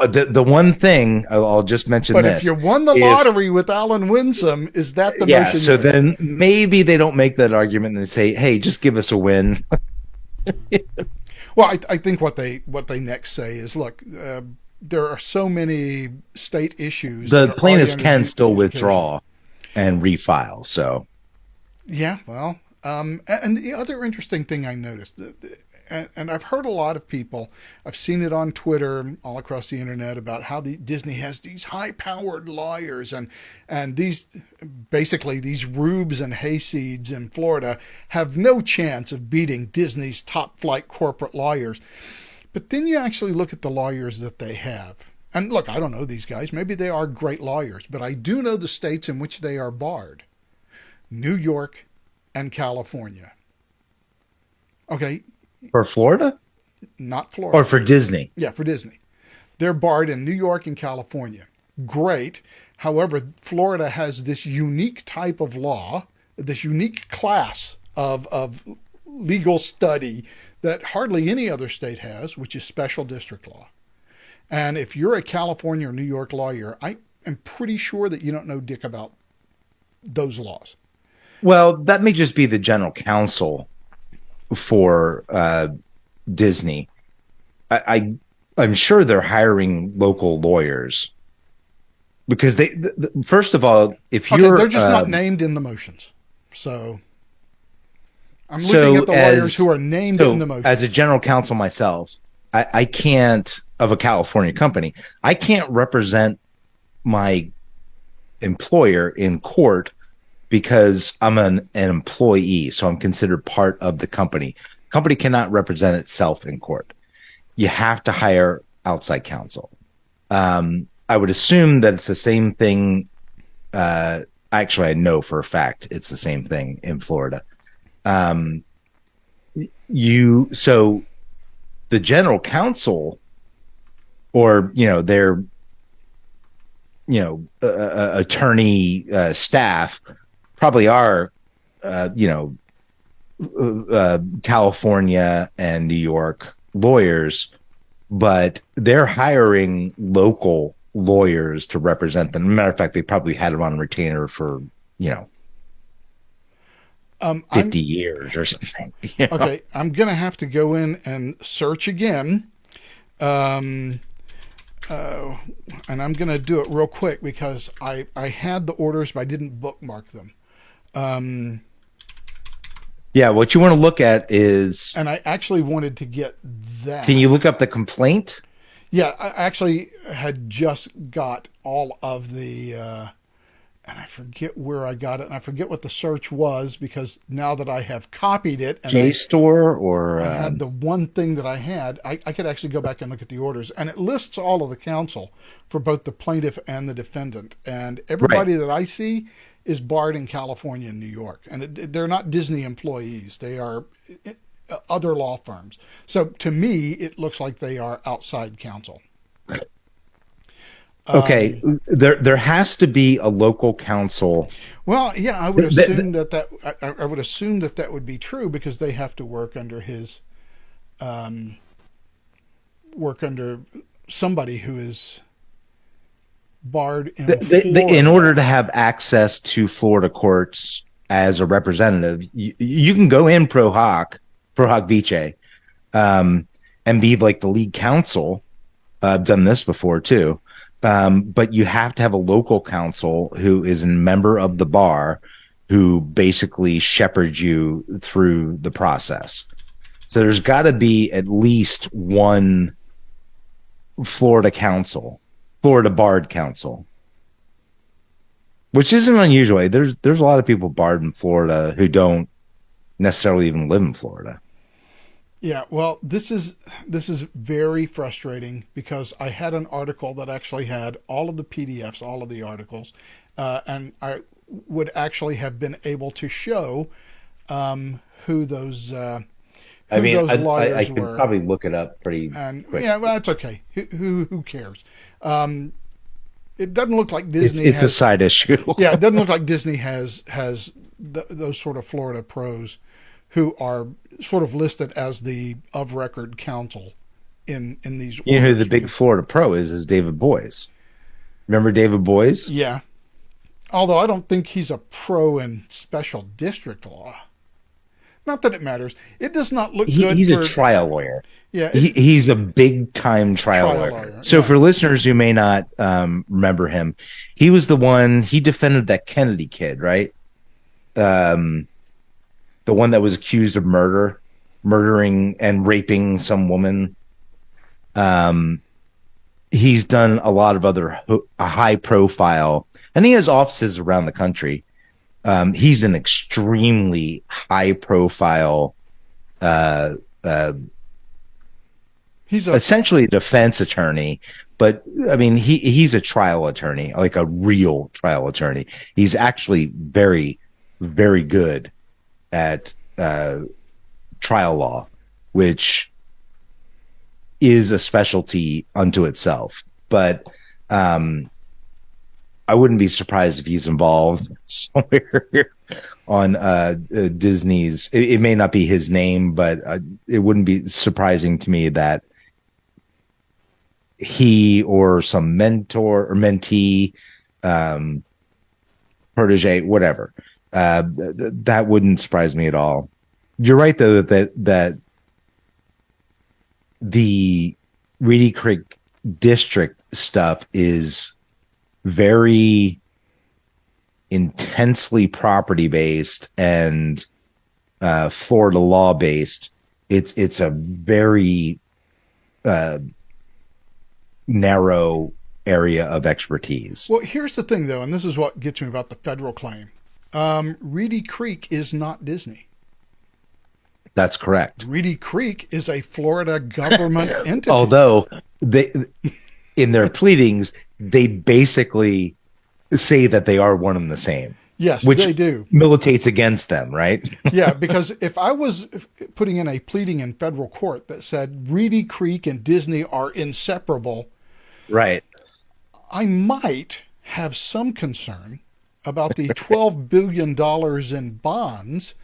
Speaker 2: The one thing I'll just mention
Speaker 1: but
Speaker 2: this.
Speaker 1: But if you won the lottery with Allen Winsor, is that the motion?
Speaker 2: So then maybe they don't make that argument and they say, hey, just give us a win.
Speaker 1: Well, I think what they next say is, look, there are so many state issues.
Speaker 2: The plaintiffs can still withdraw and refile. So,
Speaker 1: yeah, well, and the other interesting thing I noticed, and I've heard a lot of people, I've seen it on Twitter, all across the internet, about how Disney has these high-powered lawyers, and these rubes and hayseeds in Florida have no chance of beating Disney's top-flight corporate lawyers. But then you actually look at the lawyers that they have. And look, I don't know these guys. Maybe they are great lawyers, but I do know the states in which they are barred. New York and California. Okay.
Speaker 2: For Florida?
Speaker 1: Not Florida.
Speaker 2: Or for Disney?
Speaker 1: Yeah, for Disney. They're barred in New York and California. Great. However, Florida has this unique type of law, this unique class of legal study that hardly any other state has, which is special district law. And if you're a California or New York lawyer, I am pretty sure that you don't know dick about those laws.
Speaker 2: Well, that may just be the general counsel for Disney. I'm sure they're hiring local lawyers because first of all, if you're
Speaker 1: they're just not named in the motions. So I'm looking at the lawyers who are named in the motion.
Speaker 2: As a general counsel myself, I can't, of a California company, I can't represent my employer in court because I'm an employee, so I'm considered part of the company. Company cannot represent itself in court. You have to hire outside counsel. I would assume that it's the same thing. Actually, I know for a fact it's the same thing in Florida. So the general counsel, or their attorney staff, probably are California and New York lawyers, but they're hiring local lawyers to represent them. Matter of fact, they probably had them on retainer for 50 years or something.
Speaker 1: Okay, I'm gonna have to go in and search again, and I'm gonna do it real quick because I had the orders but I didn't bookmark them.
Speaker 2: Yeah, what you want to look at is,
Speaker 1: and I actually wanted to get that.
Speaker 2: Can you look up the complaint?
Speaker 1: Yeah, I actually had just got all of the, and I forget where I got it, and I forget what the search was, because now that I have copied it, and
Speaker 2: JSTOR, or
Speaker 1: I had the one thing that I had, I could actually go back and look at the orders, and it lists all of the counsel for both the plaintiff and the defendant, and everybody that I see is barred in California and New York, and they're not Disney employees; they are other law firms. So to me, it looks like they are outside counsel.
Speaker 2: Okay, there has to be a local counsel.
Speaker 1: Well, yeah, I would assume I would assume that would be true, because they have to work under his work under somebody who is barred in Florida.
Speaker 2: In order to have access to Florida courts as a representative, you can go in pro hoc vice, and be like the lead counsel. I've done this before too. But you have to have a local counsel who is a member of the bar, who basically shepherds you through the process. So there's got to be at least one Florida barred counsel, which isn't unusual. There's a lot of people barred in Florida who don't necessarily even live in Florida.
Speaker 1: Yeah, well, this is very frustrating, because I had an article that actually had all of the PDFs, all of the articles, and I would actually have been able to show who those lawyers
Speaker 2: I could
Speaker 1: were.
Speaker 2: Probably look it up pretty quick.
Speaker 1: Yeah, well, that's okay. Who cares? It doesn't look like Disney.
Speaker 2: It's a side issue.
Speaker 1: Yeah, it doesn't look like Disney has those sort of Florida pros who are sort of listed as the of record counsel in these.
Speaker 2: You know who the big Florida pro is David Boies. Remember David Boies?
Speaker 1: Yeah. Although I don't think he's a pro in special district law. Not that it matters. It does not look good.
Speaker 2: He's a trial lawyer.
Speaker 1: Yeah,
Speaker 2: he's a big time trial lawyer. So for listeners who may not remember him, he was the one, he defended that Kennedy kid, right? The one that was accused of murdering and raping some woman. He's done a lot of other high profile, and he has offices around the country. He's an extremely high profile,
Speaker 1: he's
Speaker 2: essentially a defense attorney, but I mean, he's a trial attorney, like a real trial attorney. He's actually very, very good at trial law, which is a specialty unto itself. But I wouldn't be surprised if he's involved somewhere on Disney's. It may not be his name, but it wouldn't be surprising to me that he or some mentor or mentee, protege, whatever, that wouldn't surprise me at all. You're right, though, that the Reedy Creek district stuff is very intensely property based, and Florida law based, it's a very uh, narrow area of expertise.
Speaker 1: Well, here's the thing, though, and this is what gets me about the federal claim. Reedy Creek is not Disney.
Speaker 2: That's correct.
Speaker 1: Reedy Creek is a Florida government entity.
Speaker 2: Although they, in their pleadings, they basically say that they are one and the same.
Speaker 1: Yes,
Speaker 2: which
Speaker 1: they do.
Speaker 2: Militates against them, right?
Speaker 1: Yeah, because if I was putting in a pleading in federal court that said Reedy Creek and Disney are inseparable,
Speaker 2: right,
Speaker 1: I might have some concern about the $12 billion in bonds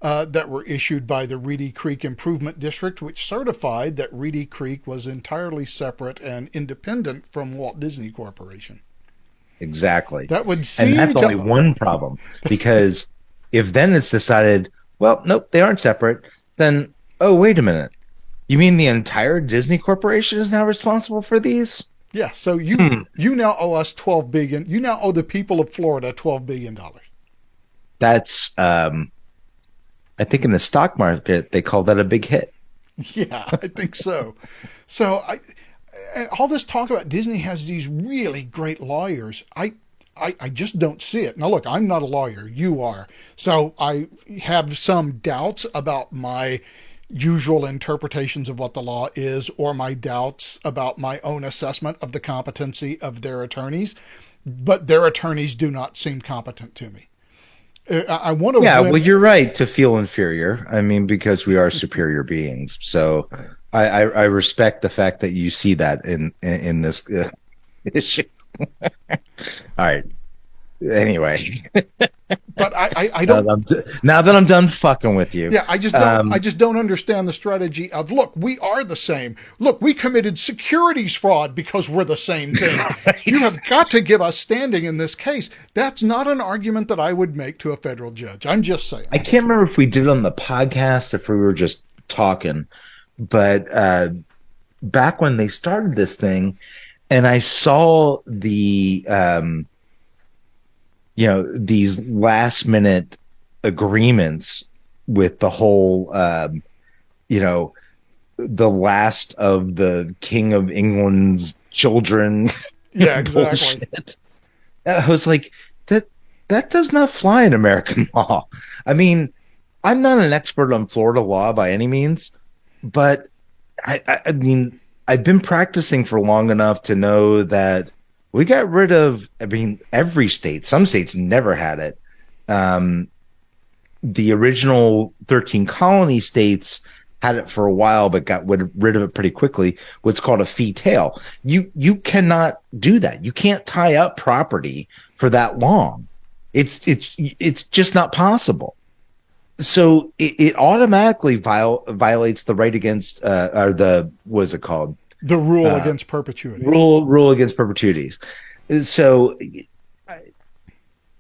Speaker 1: that were issued by the Reedy Creek Improvement District, which certified that Reedy Creek was entirely separate and independent from Walt Disney Corporation.
Speaker 2: Exactly.
Speaker 1: That would seem
Speaker 2: and that's only one problem, because if then it's decided, well, nope, they aren't separate, then, oh, wait a minute. You mean the entire Disney Corporation is now responsible for these?
Speaker 1: Yeah, so you now owe us $12 billion. You now owe the people of Florida $12 billion.
Speaker 2: That's, I think in the stock market, they call that a big hit.
Speaker 1: Yeah, I think so. So and all this talk about Disney has these really great lawyers. I just don't see it. Now, look, I'm not a lawyer. You are. So I have some doubts about my usual interpretations of what the law is, or my doubts about my own assessment of the competency of their attorneys. But their attorneys do not seem competent to me. I want to.
Speaker 2: Yeah, well, you're right to feel inferior. I mean, because we are superior beings. So I respect the fact that you see that in this issue. All right. Anyway,
Speaker 1: but I don't.
Speaker 2: Now that I'm done fucking with you.
Speaker 1: Yeah, I just don't understand the strategy of, look, we are the same. Look, we committed securities fraud because we're the same thing. Right. You have got to give us standing in this case. That's not an argument that I would make to a federal judge. I'm just saying.
Speaker 2: I can't remember if we did it on the podcast, if we were just talking, but back when they started this thing, and I saw the these last minute agreements with the whole, the last of the King of England's children.
Speaker 1: Yeah, exactly.
Speaker 2: I was like, that does not fly in American law. I mean, I'm not an expert on Florida law by any means, but I mean, I've been practicing for long enough to know that we got rid of, every state. Some states never had it. The original 13 colony states had it for a while, but got rid of it pretty quickly. What's called a fee tail. You cannot do that. You can't tie up property for that long. It's just not possible. So it automatically violates the right against what is it called?
Speaker 1: The rule against perpetuity.
Speaker 2: Rule against perpetuities. So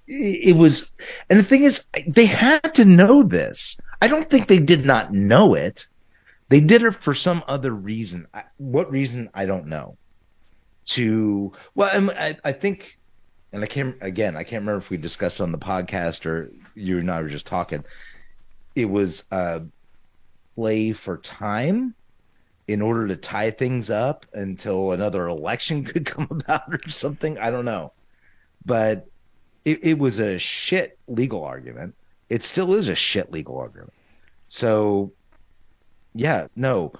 Speaker 2: it was, and the thing is, they had to know this. I don't think they did not know it. They did it for some other reason. What reason? I don't know. I think, and I can't remember if we discussed it on the podcast or you and I were just talking. It was a play for time, in order to tie things up until another election could come about or something. I don't know. But it was a shit legal argument. It still is a shit legal argument. So, yeah, no.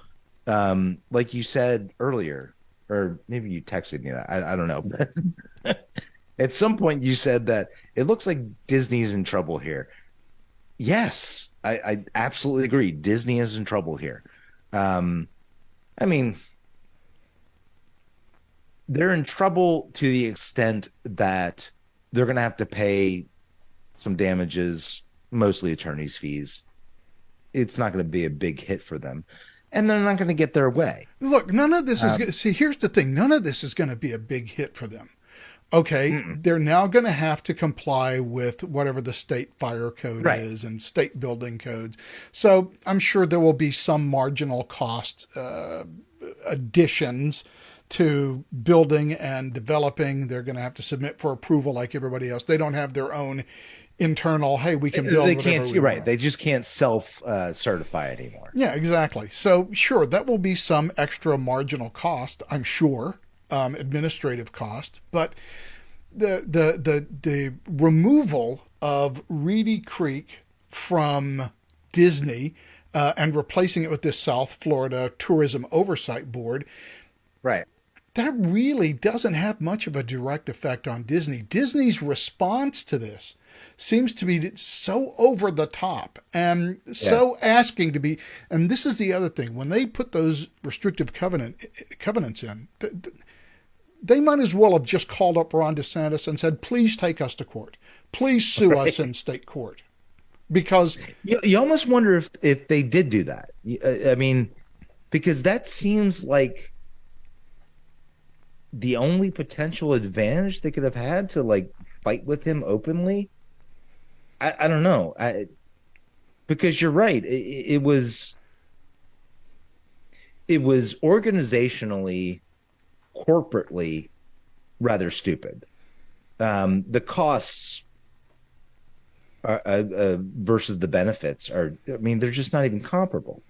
Speaker 2: Like you said earlier, or maybe you texted me that. I don't know. But at some point you said that it looks like Disney's in trouble here. Yes, I absolutely agree. Disney is in trouble here. I mean, they're in trouble to the extent that they're going to have to pay some damages, mostly attorney's fees. It's not going to be a big hit for them, and they're not going to get their way.
Speaker 1: Look, none of this is. See, here's the thing: none of this is going to be a big hit for them. Okay, they're now going to have to comply with whatever the state fire code is and state building codes. So I'm sure there will be some marginal cost additions to building and developing. They're going to have to submit for approval like everybody else. They don't have their own internal, hey, we can build
Speaker 2: They
Speaker 1: whatever
Speaker 2: can't.
Speaker 1: we
Speaker 2: You're right.
Speaker 1: want.
Speaker 2: They just can't self certify anymore.
Speaker 1: Yeah, exactly. So sure, that will be some extra marginal cost, I'm sure, administrative cost, but the removal of Reedy Creek from Disney and replacing it with this South Florida Tourism Oversight Board,
Speaker 2: Right.
Speaker 1: that really doesn't have much of a direct effect on Disney. Disney's response to this seems to be so over the top and so asking to be. And this is the other thing: when they put those restrictive covenants in, they might as well have just called up Ron DeSantis and said, "Please take us to court. Please sue us in state court." Because
Speaker 2: you almost wonder if they did do that. I mean, because that seems like the only potential advantage they could have had to like fight with him openly. I don't know. Because you're right. It was organizationally, corporately rather stupid. The costs versus the benefits are, I mean, they're just not even comparable.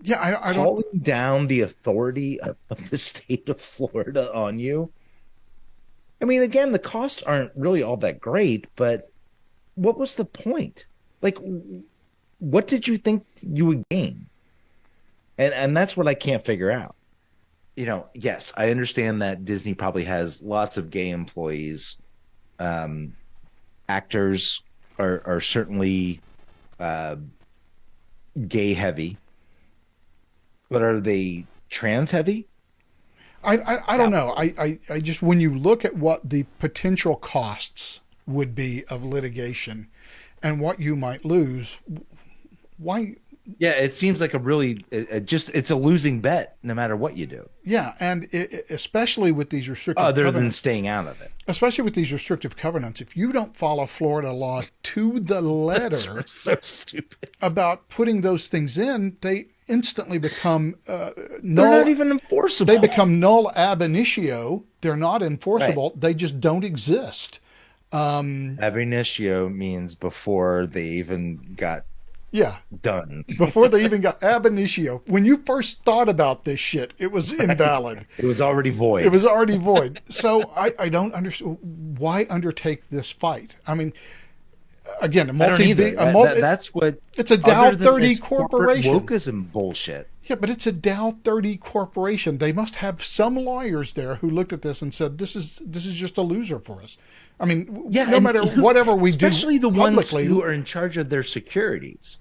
Speaker 1: yeah, I don't.
Speaker 2: Calling down the authority of the state of Florida on you. I mean, again, the costs aren't really all that great, but what was the point? Like, what did you think you would gain? And that's what I can't figure out. You know, yes, I understand that Disney probably has lots of gay employees. Actors are certainly gay heavy, but are they trans heavy?
Speaker 1: I don't know. I just, when you look at what the potential costs would be of litigation and what you might lose, why?
Speaker 2: Yeah, it seems like it's a losing bet no matter what you do.
Speaker 1: Yeah, and especially with these restrictive
Speaker 2: Other than
Speaker 1: covenants,
Speaker 2: staying out of it.
Speaker 1: especially with these restrictive covenants, if you don't follow Florida law to the letter
Speaker 2: So stupid.
Speaker 1: about putting those things in, they instantly become
Speaker 2: They're
Speaker 1: null.
Speaker 2: not even enforceable.
Speaker 1: They become null ab initio. They're not enforceable. Right. They just don't exist.
Speaker 2: Ab initio means before they even got done.
Speaker 1: Before they even got ab initio. When you first thought about this shit, it was invalid.
Speaker 2: It was already void.
Speaker 1: It was already void. So I don't understand why undertake this fight. I mean, again,
Speaker 2: that's what
Speaker 1: it's a Dow 30 corporation.
Speaker 2: Wokeism bullshit.
Speaker 1: Yeah, but it's a Dow 30 corporation. They must have some lawyers there who looked at this and said, "This is just a loser for us." I mean, no matter whatever we do,
Speaker 2: especially the
Speaker 1: publicly,
Speaker 2: ones who are in charge of their securities,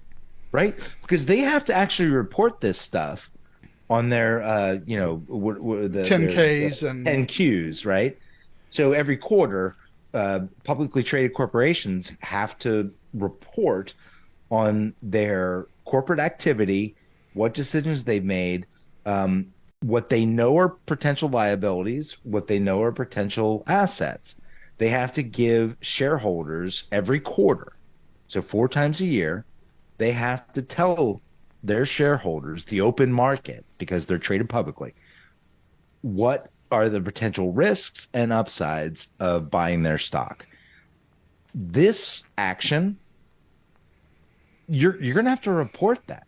Speaker 2: right? Because they have to actually report this stuff on their, the
Speaker 1: 10Ks and
Speaker 2: 10Qs, right? So every quarter, publicly traded corporations have to report on their corporate activity, what decisions they've made, what they know are potential liabilities, what they know are potential assets. They have to give shareholders every quarter, so 4 times a year, they have to tell their shareholders, the open market, because they're traded publicly, what are the potential risks and upsides of buying their stock. This action, you're going to have to report that.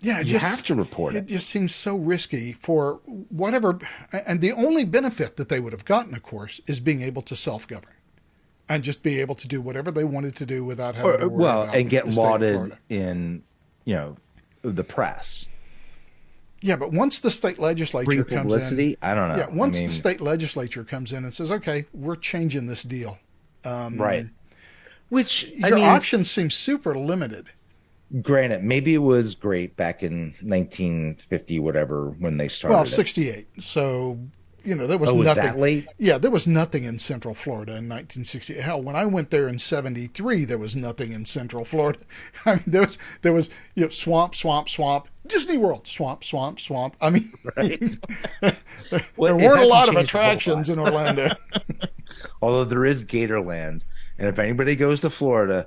Speaker 1: Yeah,
Speaker 2: you have to report it.
Speaker 1: It just seems so risky for whatever. And the only benefit that they would have gotten, of course, is being able to self-govern and just be able to do whatever they wanted to do without having to worry about
Speaker 2: and get
Speaker 1: the state of
Speaker 2: lauded
Speaker 1: Florida.
Speaker 2: in, the press.
Speaker 1: Yeah, but once the state legislature
Speaker 2: Free
Speaker 1: comes
Speaker 2: publicity?
Speaker 1: in,
Speaker 2: I don't know.
Speaker 1: Yeah, once the state legislature comes in and says, "Okay, we're changing this deal,"
Speaker 2: right? Which
Speaker 1: your options seem super limited.
Speaker 2: Granted, maybe it was great back in 1950, whatever, when they started.
Speaker 1: Well, 68. So, there was nothing.
Speaker 2: Was that late?
Speaker 1: Yeah, there was nothing in Central Florida in 1968. Hell, when I went there in 73, there was nothing in Central Florida. I mean, there was swamp, swamp, swamp. Disney World, swamp, swamp, swamp. I mean,
Speaker 2: right.
Speaker 1: there weren't a lot of attractions in Orlando.
Speaker 2: Although there is Gatorland, and if anybody goes to Florida,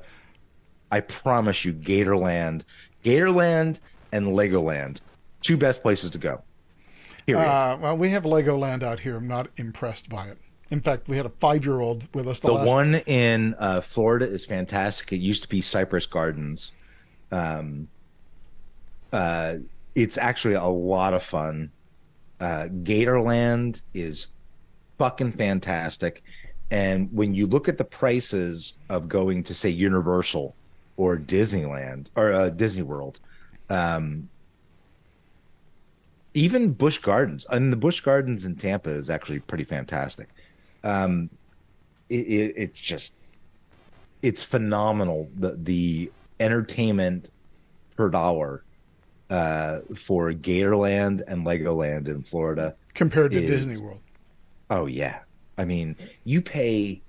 Speaker 2: I promise you, Gatorland and Legoland, 2 best places to go.
Speaker 1: Well, we have Legoland out here. I'm not impressed by it. In fact, we had a 5-year-old with us
Speaker 2: The one in Florida is fantastic. It used to be Cypress Gardens. Um, it's actually a lot of fun. Gatorland is fucking fantastic. And when you look at the prices of going to, say, Universal or Disneyland or Disney World, um, even Busch Gardens, I mean, the Busch Gardens in Tampa is actually pretty fantastic. Um, it's just, it's phenomenal. The entertainment per dollar for Gatorland and Legoland in Florida
Speaker 1: compared to
Speaker 2: is,
Speaker 1: Disney World.
Speaker 2: oh yeah. I mean, you pay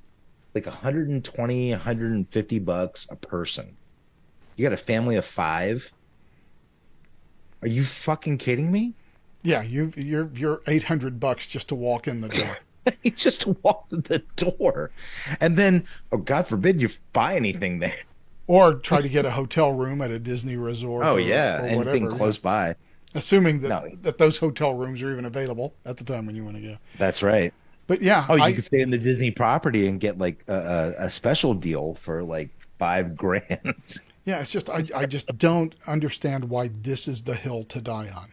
Speaker 2: like 120, 150 bucks a person. You got a family of 5. Are you fucking kidding me?
Speaker 1: Yeah, you're $800 just to walk in the door.
Speaker 2: Just to walk to the door. And then, oh, God forbid you buy anything there.
Speaker 1: Or try to get a hotel room at a Disney resort.
Speaker 2: Oh,
Speaker 1: or,
Speaker 2: yeah.
Speaker 1: or
Speaker 2: Anything
Speaker 1: whatever,
Speaker 2: close by.
Speaker 1: Assuming that,
Speaker 2: No,
Speaker 1: that those hotel rooms are even available at the time when you want to go.
Speaker 2: that's right.
Speaker 1: But yeah,
Speaker 2: Oh, you could stay in the Disney property and get like a special deal for like $5,000.
Speaker 1: yeah, it's just I just don't understand why this is the hill to die on.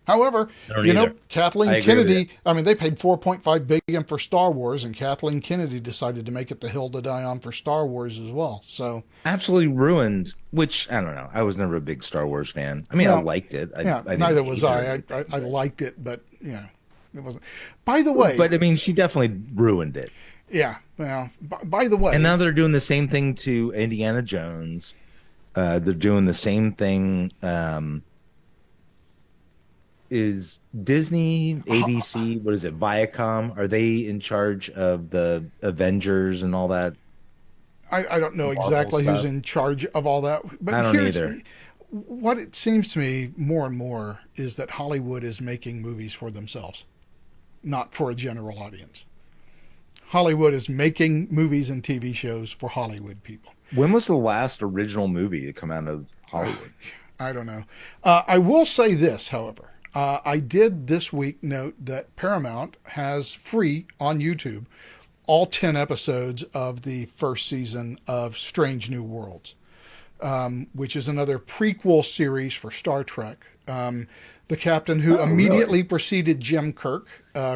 Speaker 1: However,
Speaker 2: I don't
Speaker 1: you know,
Speaker 2: either. I
Speaker 1: Kathleen
Speaker 2: agree with
Speaker 1: Kennedy, I mean, they paid $4.5 billion for Star Wars, and Kathleen Kennedy decided to make it the hill to die on for Star Wars as well. So
Speaker 2: Absolutely ruined, which I don't know. I was never a big Star Wars fan. I mean, I liked it.
Speaker 1: yeah,
Speaker 2: I
Speaker 1: neither
Speaker 2: didn't
Speaker 1: was
Speaker 2: hate
Speaker 1: I.
Speaker 2: her.
Speaker 1: I liked it, but you know, it wasn't. By the way,
Speaker 2: But I mean, she definitely ruined it.
Speaker 1: yeah. Well, by the way,
Speaker 2: And now they're doing the same thing to Indiana Jones. They're doing the same thing. Is Disney, ABC, what is it, Viacom? Are they in charge of the Avengers and all that?
Speaker 1: I don't know
Speaker 2: Marvel
Speaker 1: exactly who's
Speaker 2: stuff?
Speaker 1: in charge of all that, but
Speaker 2: I don't either.
Speaker 1: What it seems to me more and more is that Hollywood is making movies for themselves, not for a general audience. Hollywood is making movies and TV shows for Hollywood people.
Speaker 2: When was the last original movie to come out of Hollywood?
Speaker 1: I don't know. I will say this, however. I did this week note that Paramount has free on YouTube all 10 episodes of the first season of Strange New Worlds, which is another prequel series for Star Trek. The captain who immediately preceded Jim Kirk,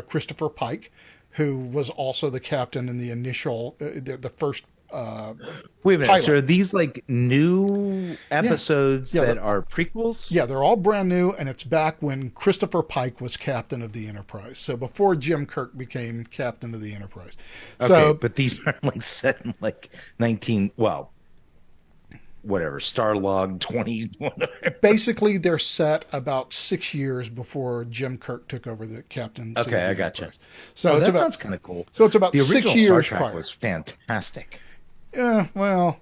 Speaker 1: Christopher Pike, who was also the captain in the initial, the first
Speaker 2: Wait a minute.
Speaker 1: pilot.
Speaker 2: So are these like new episodes
Speaker 1: Yeah,
Speaker 2: that are prequels?
Speaker 1: Yeah, they're all brand new, and it's back when Christopher Pike was captain of the Enterprise. So before Jim Kirk became captain of the Enterprise.
Speaker 2: Okay,
Speaker 1: So,
Speaker 2: but these aren't like set in like 19, well, whatever, Starlog 20, whatever.
Speaker 1: basically, they're set about 6 years before Jim Kirk took over the captain.
Speaker 2: Okay, I gotcha.
Speaker 1: Enterprise. So
Speaker 2: Oh,
Speaker 1: it's
Speaker 2: that
Speaker 1: about
Speaker 2: sounds kind of cool.
Speaker 1: so it's about
Speaker 2: The
Speaker 1: 6
Speaker 2: original
Speaker 1: years
Speaker 2: Star Trek
Speaker 1: prior.
Speaker 2: was fantastic.
Speaker 1: Yeah, well,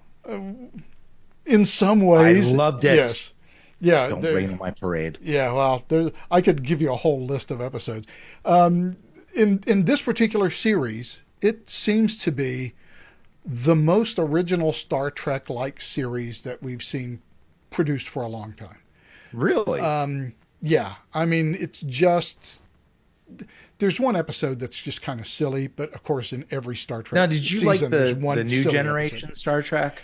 Speaker 1: in some
Speaker 2: I
Speaker 1: ways,
Speaker 2: loved it.
Speaker 1: Yes, yeah.
Speaker 2: Don't rain on my parade.
Speaker 1: Yeah, well, I could give you a whole list of episodes. In this particular series, it seems to be the most original Star Trek-like series that we've seen produced for a long time.
Speaker 2: Really?
Speaker 1: Yeah, I mean, it's just there's one episode that's just kind of silly, but of course, in every Star Trek
Speaker 2: Now, did you
Speaker 1: season,
Speaker 2: like
Speaker 1: there's
Speaker 2: the
Speaker 1: one
Speaker 2: new
Speaker 1: silly
Speaker 2: generation
Speaker 1: episode.
Speaker 2: Star Trek?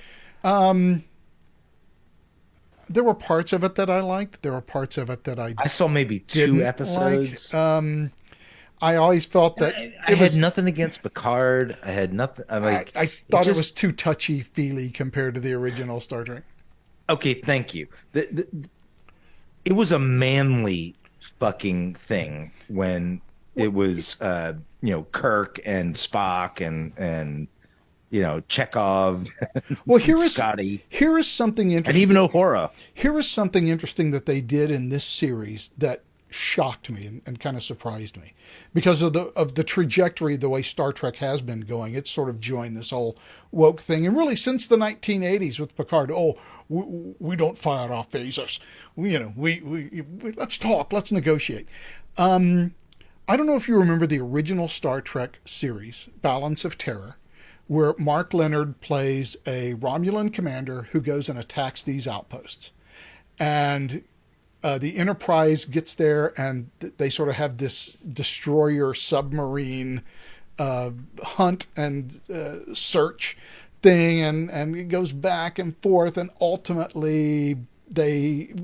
Speaker 1: There were parts of it that I liked. There were parts of it that I
Speaker 2: I saw maybe
Speaker 1: didn't
Speaker 2: 2 episodes.
Speaker 1: like. I always felt that
Speaker 2: I
Speaker 1: it was
Speaker 2: had nothing against Picard. I had nothing. I'm like,
Speaker 1: I thought it
Speaker 2: just-
Speaker 1: was too touchy-feely compared to the original Star Trek.
Speaker 2: Okay, thank you. It was a manly fucking thing when it was, Kirk and Spock and Chekhov,
Speaker 1: Well, here is
Speaker 2: Scotty,
Speaker 1: something
Speaker 2: and
Speaker 1: interesting.
Speaker 2: even Uhura.
Speaker 1: Here is something interesting that they did in this series that shocked me and kind of surprised me because of the trajectory, the way Star Trek has been going. It's sort of joined this whole woke thing, and really since the 1980s with Picard. Oh, we don't fire off phasers. We let's talk, let's negotiate. I don't know if you remember the original Star Trek series, Balance of Terror, where Mark Leonard plays a Romulan commander who goes and attacks these outposts. And the Enterprise gets there, and they sort of have this destroyer submarine hunt and search thing, and it goes back and forth, and ultimately they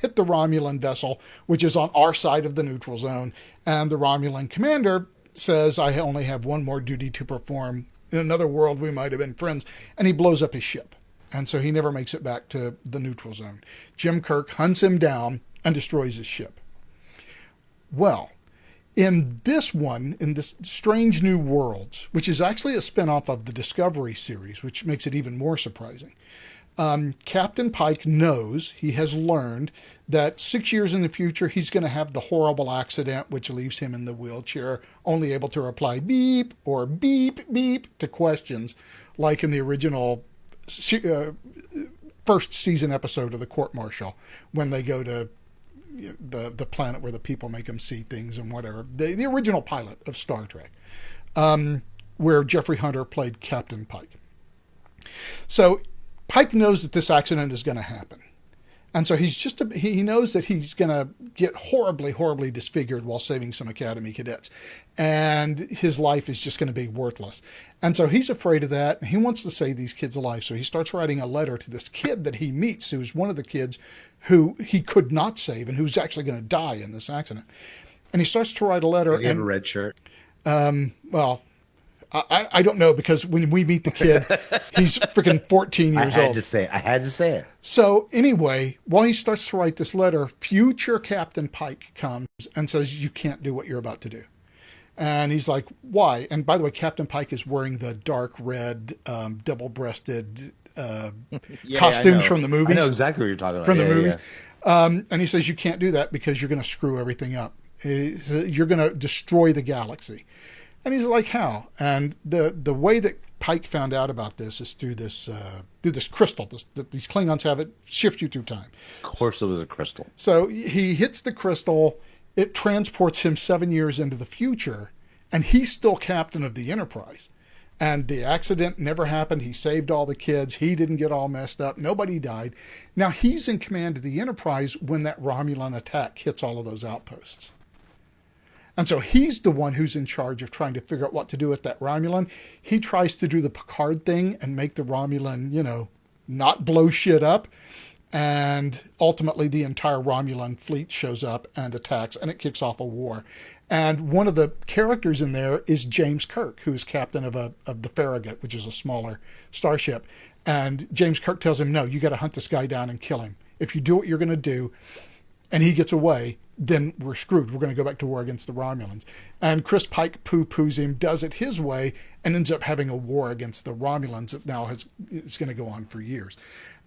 Speaker 1: hit the Romulan vessel, which is on our side of the neutral zone, and the Romulan commander says, I only have one more duty to perform. In another world, we might have been friends. And he blows up his ship. And so he never makes it back to the neutral zone. Jim Kirk hunts him down and destroys his ship. Well, in this one, in this Strange New Worlds, which is actually a spinoff of the Discovery series, which makes it even more surprising, Captain Pike knows, he has learned, that 6 years in the future, he's going to have the horrible accident which leaves him in the wheelchair, only able to reply beep or beep, beep to questions, like in the original first season episode of The Court Martial, when they go to the planet where the people make them see things and whatever. The original pilot of Star Trek, where Jeffrey Hunter played Captain Pike. So Pike knows that this accident is going to happen. And so he knows that he's going to get horribly, horribly disfigured while saving some Academy cadets. And his life is just going to be worthless. And so he's afraid of that. And he wants to save these kids' lives. So he starts writing a letter to this kid that he meets, who's one of the kids who he could not save and who's actually going to die in this accident. And he starts to write a letter.
Speaker 2: He have a red shirt?
Speaker 1: Well, I don't know, because when we meet the kid, he's freaking 14 years old.
Speaker 2: I had to say it.
Speaker 1: So anyway, while he starts to write this letter, future Captain Pike comes and says, you can't do what you're about to do. And he's like, why? And by the way, Captain Pike is wearing the dark red, double-breasted costumes from the movies.
Speaker 2: I know exactly what you're talking about.
Speaker 1: From the movies. Yeah. And he says, you can't do that because you're going to screw everything up. You're going to destroy the galaxy. And he's like, how? And the way that Pike found out about this is through this crystal that these Klingons have. It shifts you through time.
Speaker 2: Of course it was a crystal.
Speaker 1: So he hits the crystal. It transports him 7 years into the future, and he's still captain of the Enterprise. And the accident never happened. He saved all the kids. He didn't get all messed up. Nobody died. Now he's in command of the Enterprise when that Romulan attack hits all of those outposts. And so he's the one who's in charge of trying to figure out what to do with that Romulan. He tries to do the Picard thing and make the Romulan, not blow shit up. And ultimately the entire Romulan fleet shows up and attacks, and it kicks off a war. And one of the characters in there is James Kirk, who is captain of the Farragut, which is a smaller starship. And James Kirk tells him, no, you got to hunt this guy down and kill him. If you do what you're going to do, and he gets away, then we're screwed. We're going to go back to war against the Romulans. And Chris Pike poo-poos him, does it his way, and ends up having a war against the Romulans that now is going to go on for years.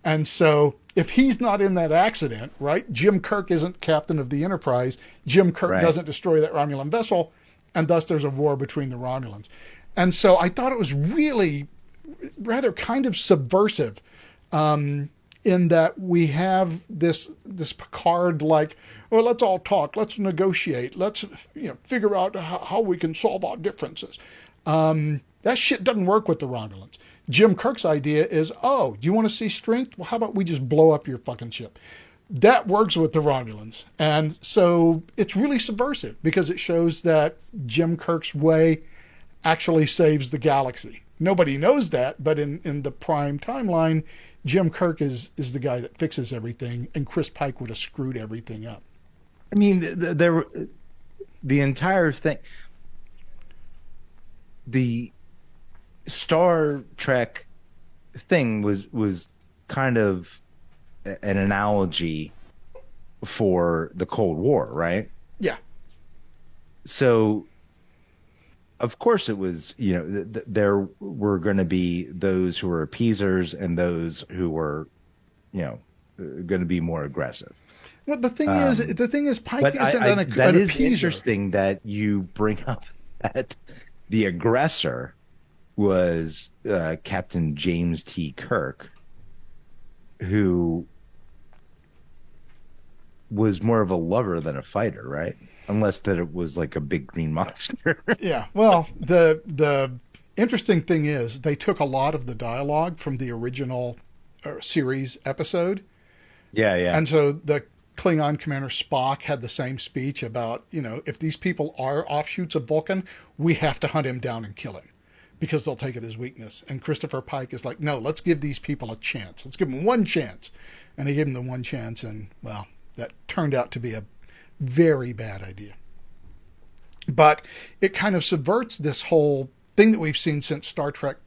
Speaker 1: And so if he's not in that accident, right, Jim Kirk isn't captain of the Enterprise, Jim Kirk doesn't destroy that Romulan vessel, and thus there's a war between the Romulans. And so I thought it was really rather kind of subversive, in that we have this Picard like, well, let's all talk, let's negotiate, let's figure out how we can solve our differences. That shit doesn't work with the Romulans. Jim Kirk's idea is, oh, do you want to see strength? Well, how about we just blow up your fucking ship? That works with the Romulans. And so it's really subversive because it shows that Jim Kirk's way actually saves the galaxy. Nobody knows that, but in the prime timeline, Jim Kirk is the guy that fixes everything, and Chris Pike would have screwed everything up.
Speaker 2: I mean, the entire thing, the Star Trek thing was kind of an analogy for the Cold War, right?
Speaker 1: Yeah.
Speaker 2: So, of course it was, there were going to be those who were appeasers and those who were, going to be more aggressive.
Speaker 1: Well, the thing is, Pike isn't an appeaser.
Speaker 2: That is interesting that you bring up that the aggressor was Captain James T. Kirk, who was more of a lover than a fighter, right? Unless that it was like a big green monster.
Speaker 1: Yeah. Well, the interesting thing is they took a lot of the dialogue from the original series episode.
Speaker 2: Yeah, yeah.
Speaker 1: And so the Klingon Commander Spock had the same speech about, if these people are offshoots of Vulcan, we have to hunt him down and kill him because they'll take it as weakness. And Christopher Pike is like, no, let's give these people a chance. Let's give them one chance. And they gave him the one chance, and, well, that turned out to be a very bad idea. But it kind of subverts this whole thing that we've seen since Star Trek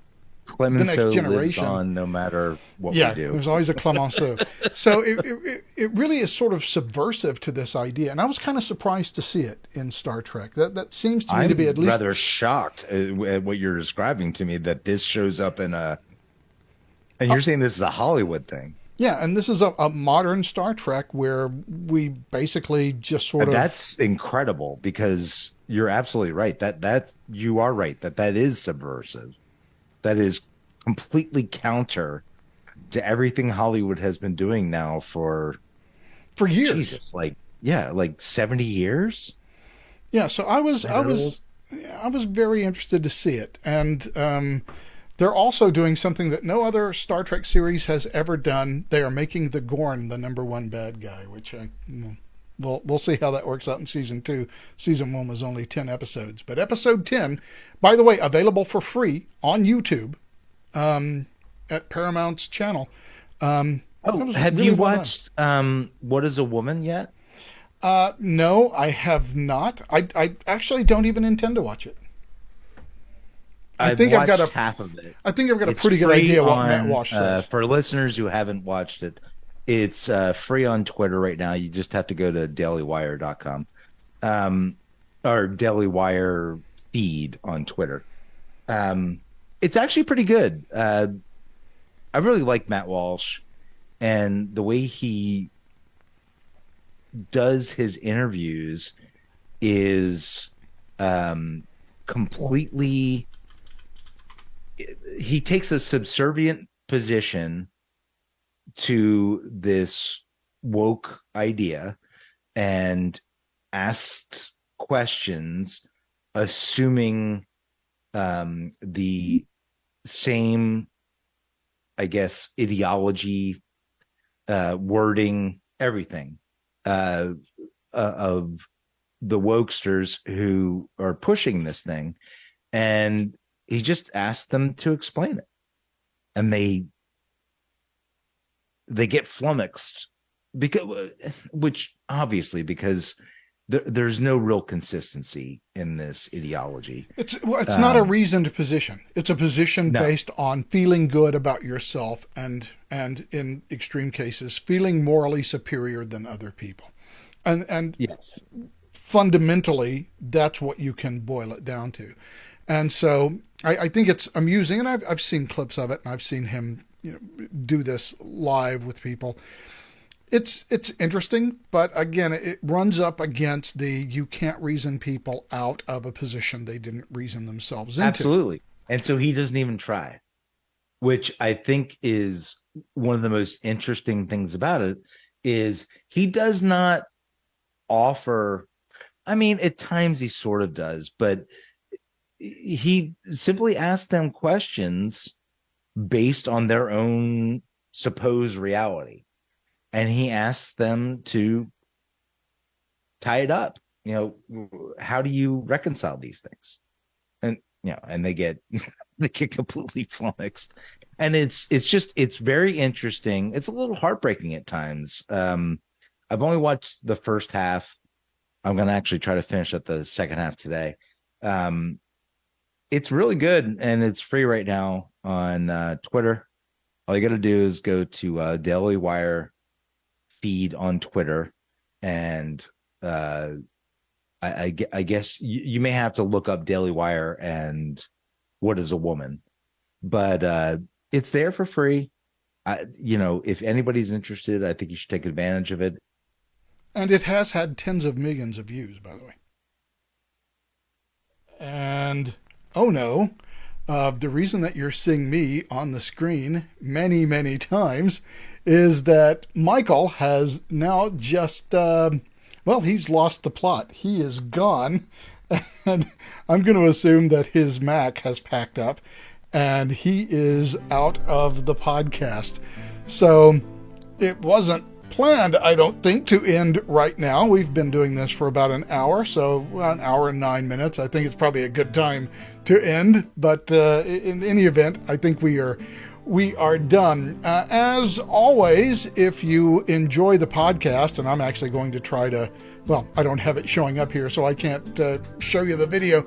Speaker 1: The Next Generation.
Speaker 2: Lives on no matter what we do.
Speaker 1: There's always a Clemenceau. So it really is sort of subversive to this idea. And I was kind of surprised to see it in Star Trek. That seems to me to be at least...
Speaker 2: I'm rather shocked at what you're describing to me, that this shows up in a... And you're saying this is a Hollywood thing.
Speaker 1: Yeah, and this is a modern Star Trek where we basically just sort of...
Speaker 2: That's incredible, because you're absolutely right. That you are right, that is subversive. That is completely counter to everything Hollywood has been doing now for
Speaker 1: years.
Speaker 2: Jesus, like 70 years.
Speaker 1: Yeah, so I was very interested to see it, and they're also doing something that no other Star Trek series has ever done. They are making the Gorn the number one bad guy, which we'll see how that works out in season 2. Season 1 was only 10 episodes, but episode 10, by the way, available for free on YouTube at Paramount's channel.
Speaker 2: Have you watched What Is a Woman yet?
Speaker 1: No, I have not. I actually don't even intend to watch it.
Speaker 2: I've got half of it.
Speaker 1: I think I've got a pretty good idea what Matt Walsh says.
Speaker 2: For listeners who haven't watched it, it's free on Twitter right now. You just have to go to dailywire.com or Daily Wire feed on Twitter. It's actually pretty good. I really like Matt Walsh, and the way he does his interviews is completely... He takes a subservient position to this woke idea and asks questions assuming the same, I guess, ideology, wording, everything of the wokesters who are pushing this thing. And he just asked them to explain it, and they get flummoxed because there's no real consistency in this ideology.
Speaker 1: It's not a reasoned position. It's a position based on feeling good about yourself and in extreme cases feeling morally superior than other people, and
Speaker 2: yes,
Speaker 1: fundamentally that's what you can boil it down to. And so I think it's amusing, and I've seen clips of it, and I've seen him do this live with people. It's interesting, but again, it runs up against you can't reason people out of a position they didn't reason themselves into.
Speaker 2: Absolutely. And so he doesn't even try, which I think is one of the most interesting things about it, is he does not offer, I mean, at times he sort of does, but he simply asks them questions based on their own supposed reality. And he asks them to tie it up. How do you reconcile these things? And, and they get completely flummoxed. And it's very interesting. It's a little heartbreaking at times. I've only watched the first half. I'm going to actually try to finish up the second half today. It's really good, and it's free right now on Twitter. All you got to do is go to Daily Wire feed on Twitter, and I guess you may have to look up Daily Wire and What Is a Woman, but it's there for free. If anybody's interested, I think you should take advantage of it.
Speaker 1: And it has had tens of millions of views, by the way. And oh no, the reason that you're seeing me on the screen many, many times is that Michael has now just, he's lost the plot. He is gone. And I'm going to assume that his Mac has packed up and he is out of the podcast. So it wasn't planned, I don't think, to end right now. We've been doing this for about an hour, so an hour and 9 minutes. I think it's probably a good time to end. But in any event, I think we are done. As always, if you enjoy the podcast, and I'm actually going to try to, well, I don't have it showing up here, so I can't show you the video.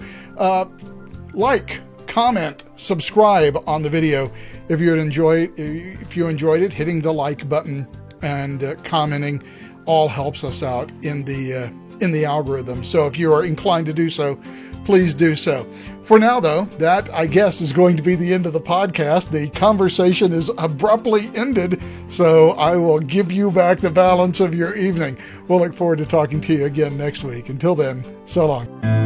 Speaker 1: Like, comment, subscribe on the video if you enjoyed it. Hitting the like button and commenting all helps us out in the algorithm. So if you are inclined to do so, please do so. For now, though, that, I guess, is going to be the end of the podcast. The conversation is abruptly ended, so I will give you back the balance of your evening. We'll look forward to talking to you again next week. Until then, so long.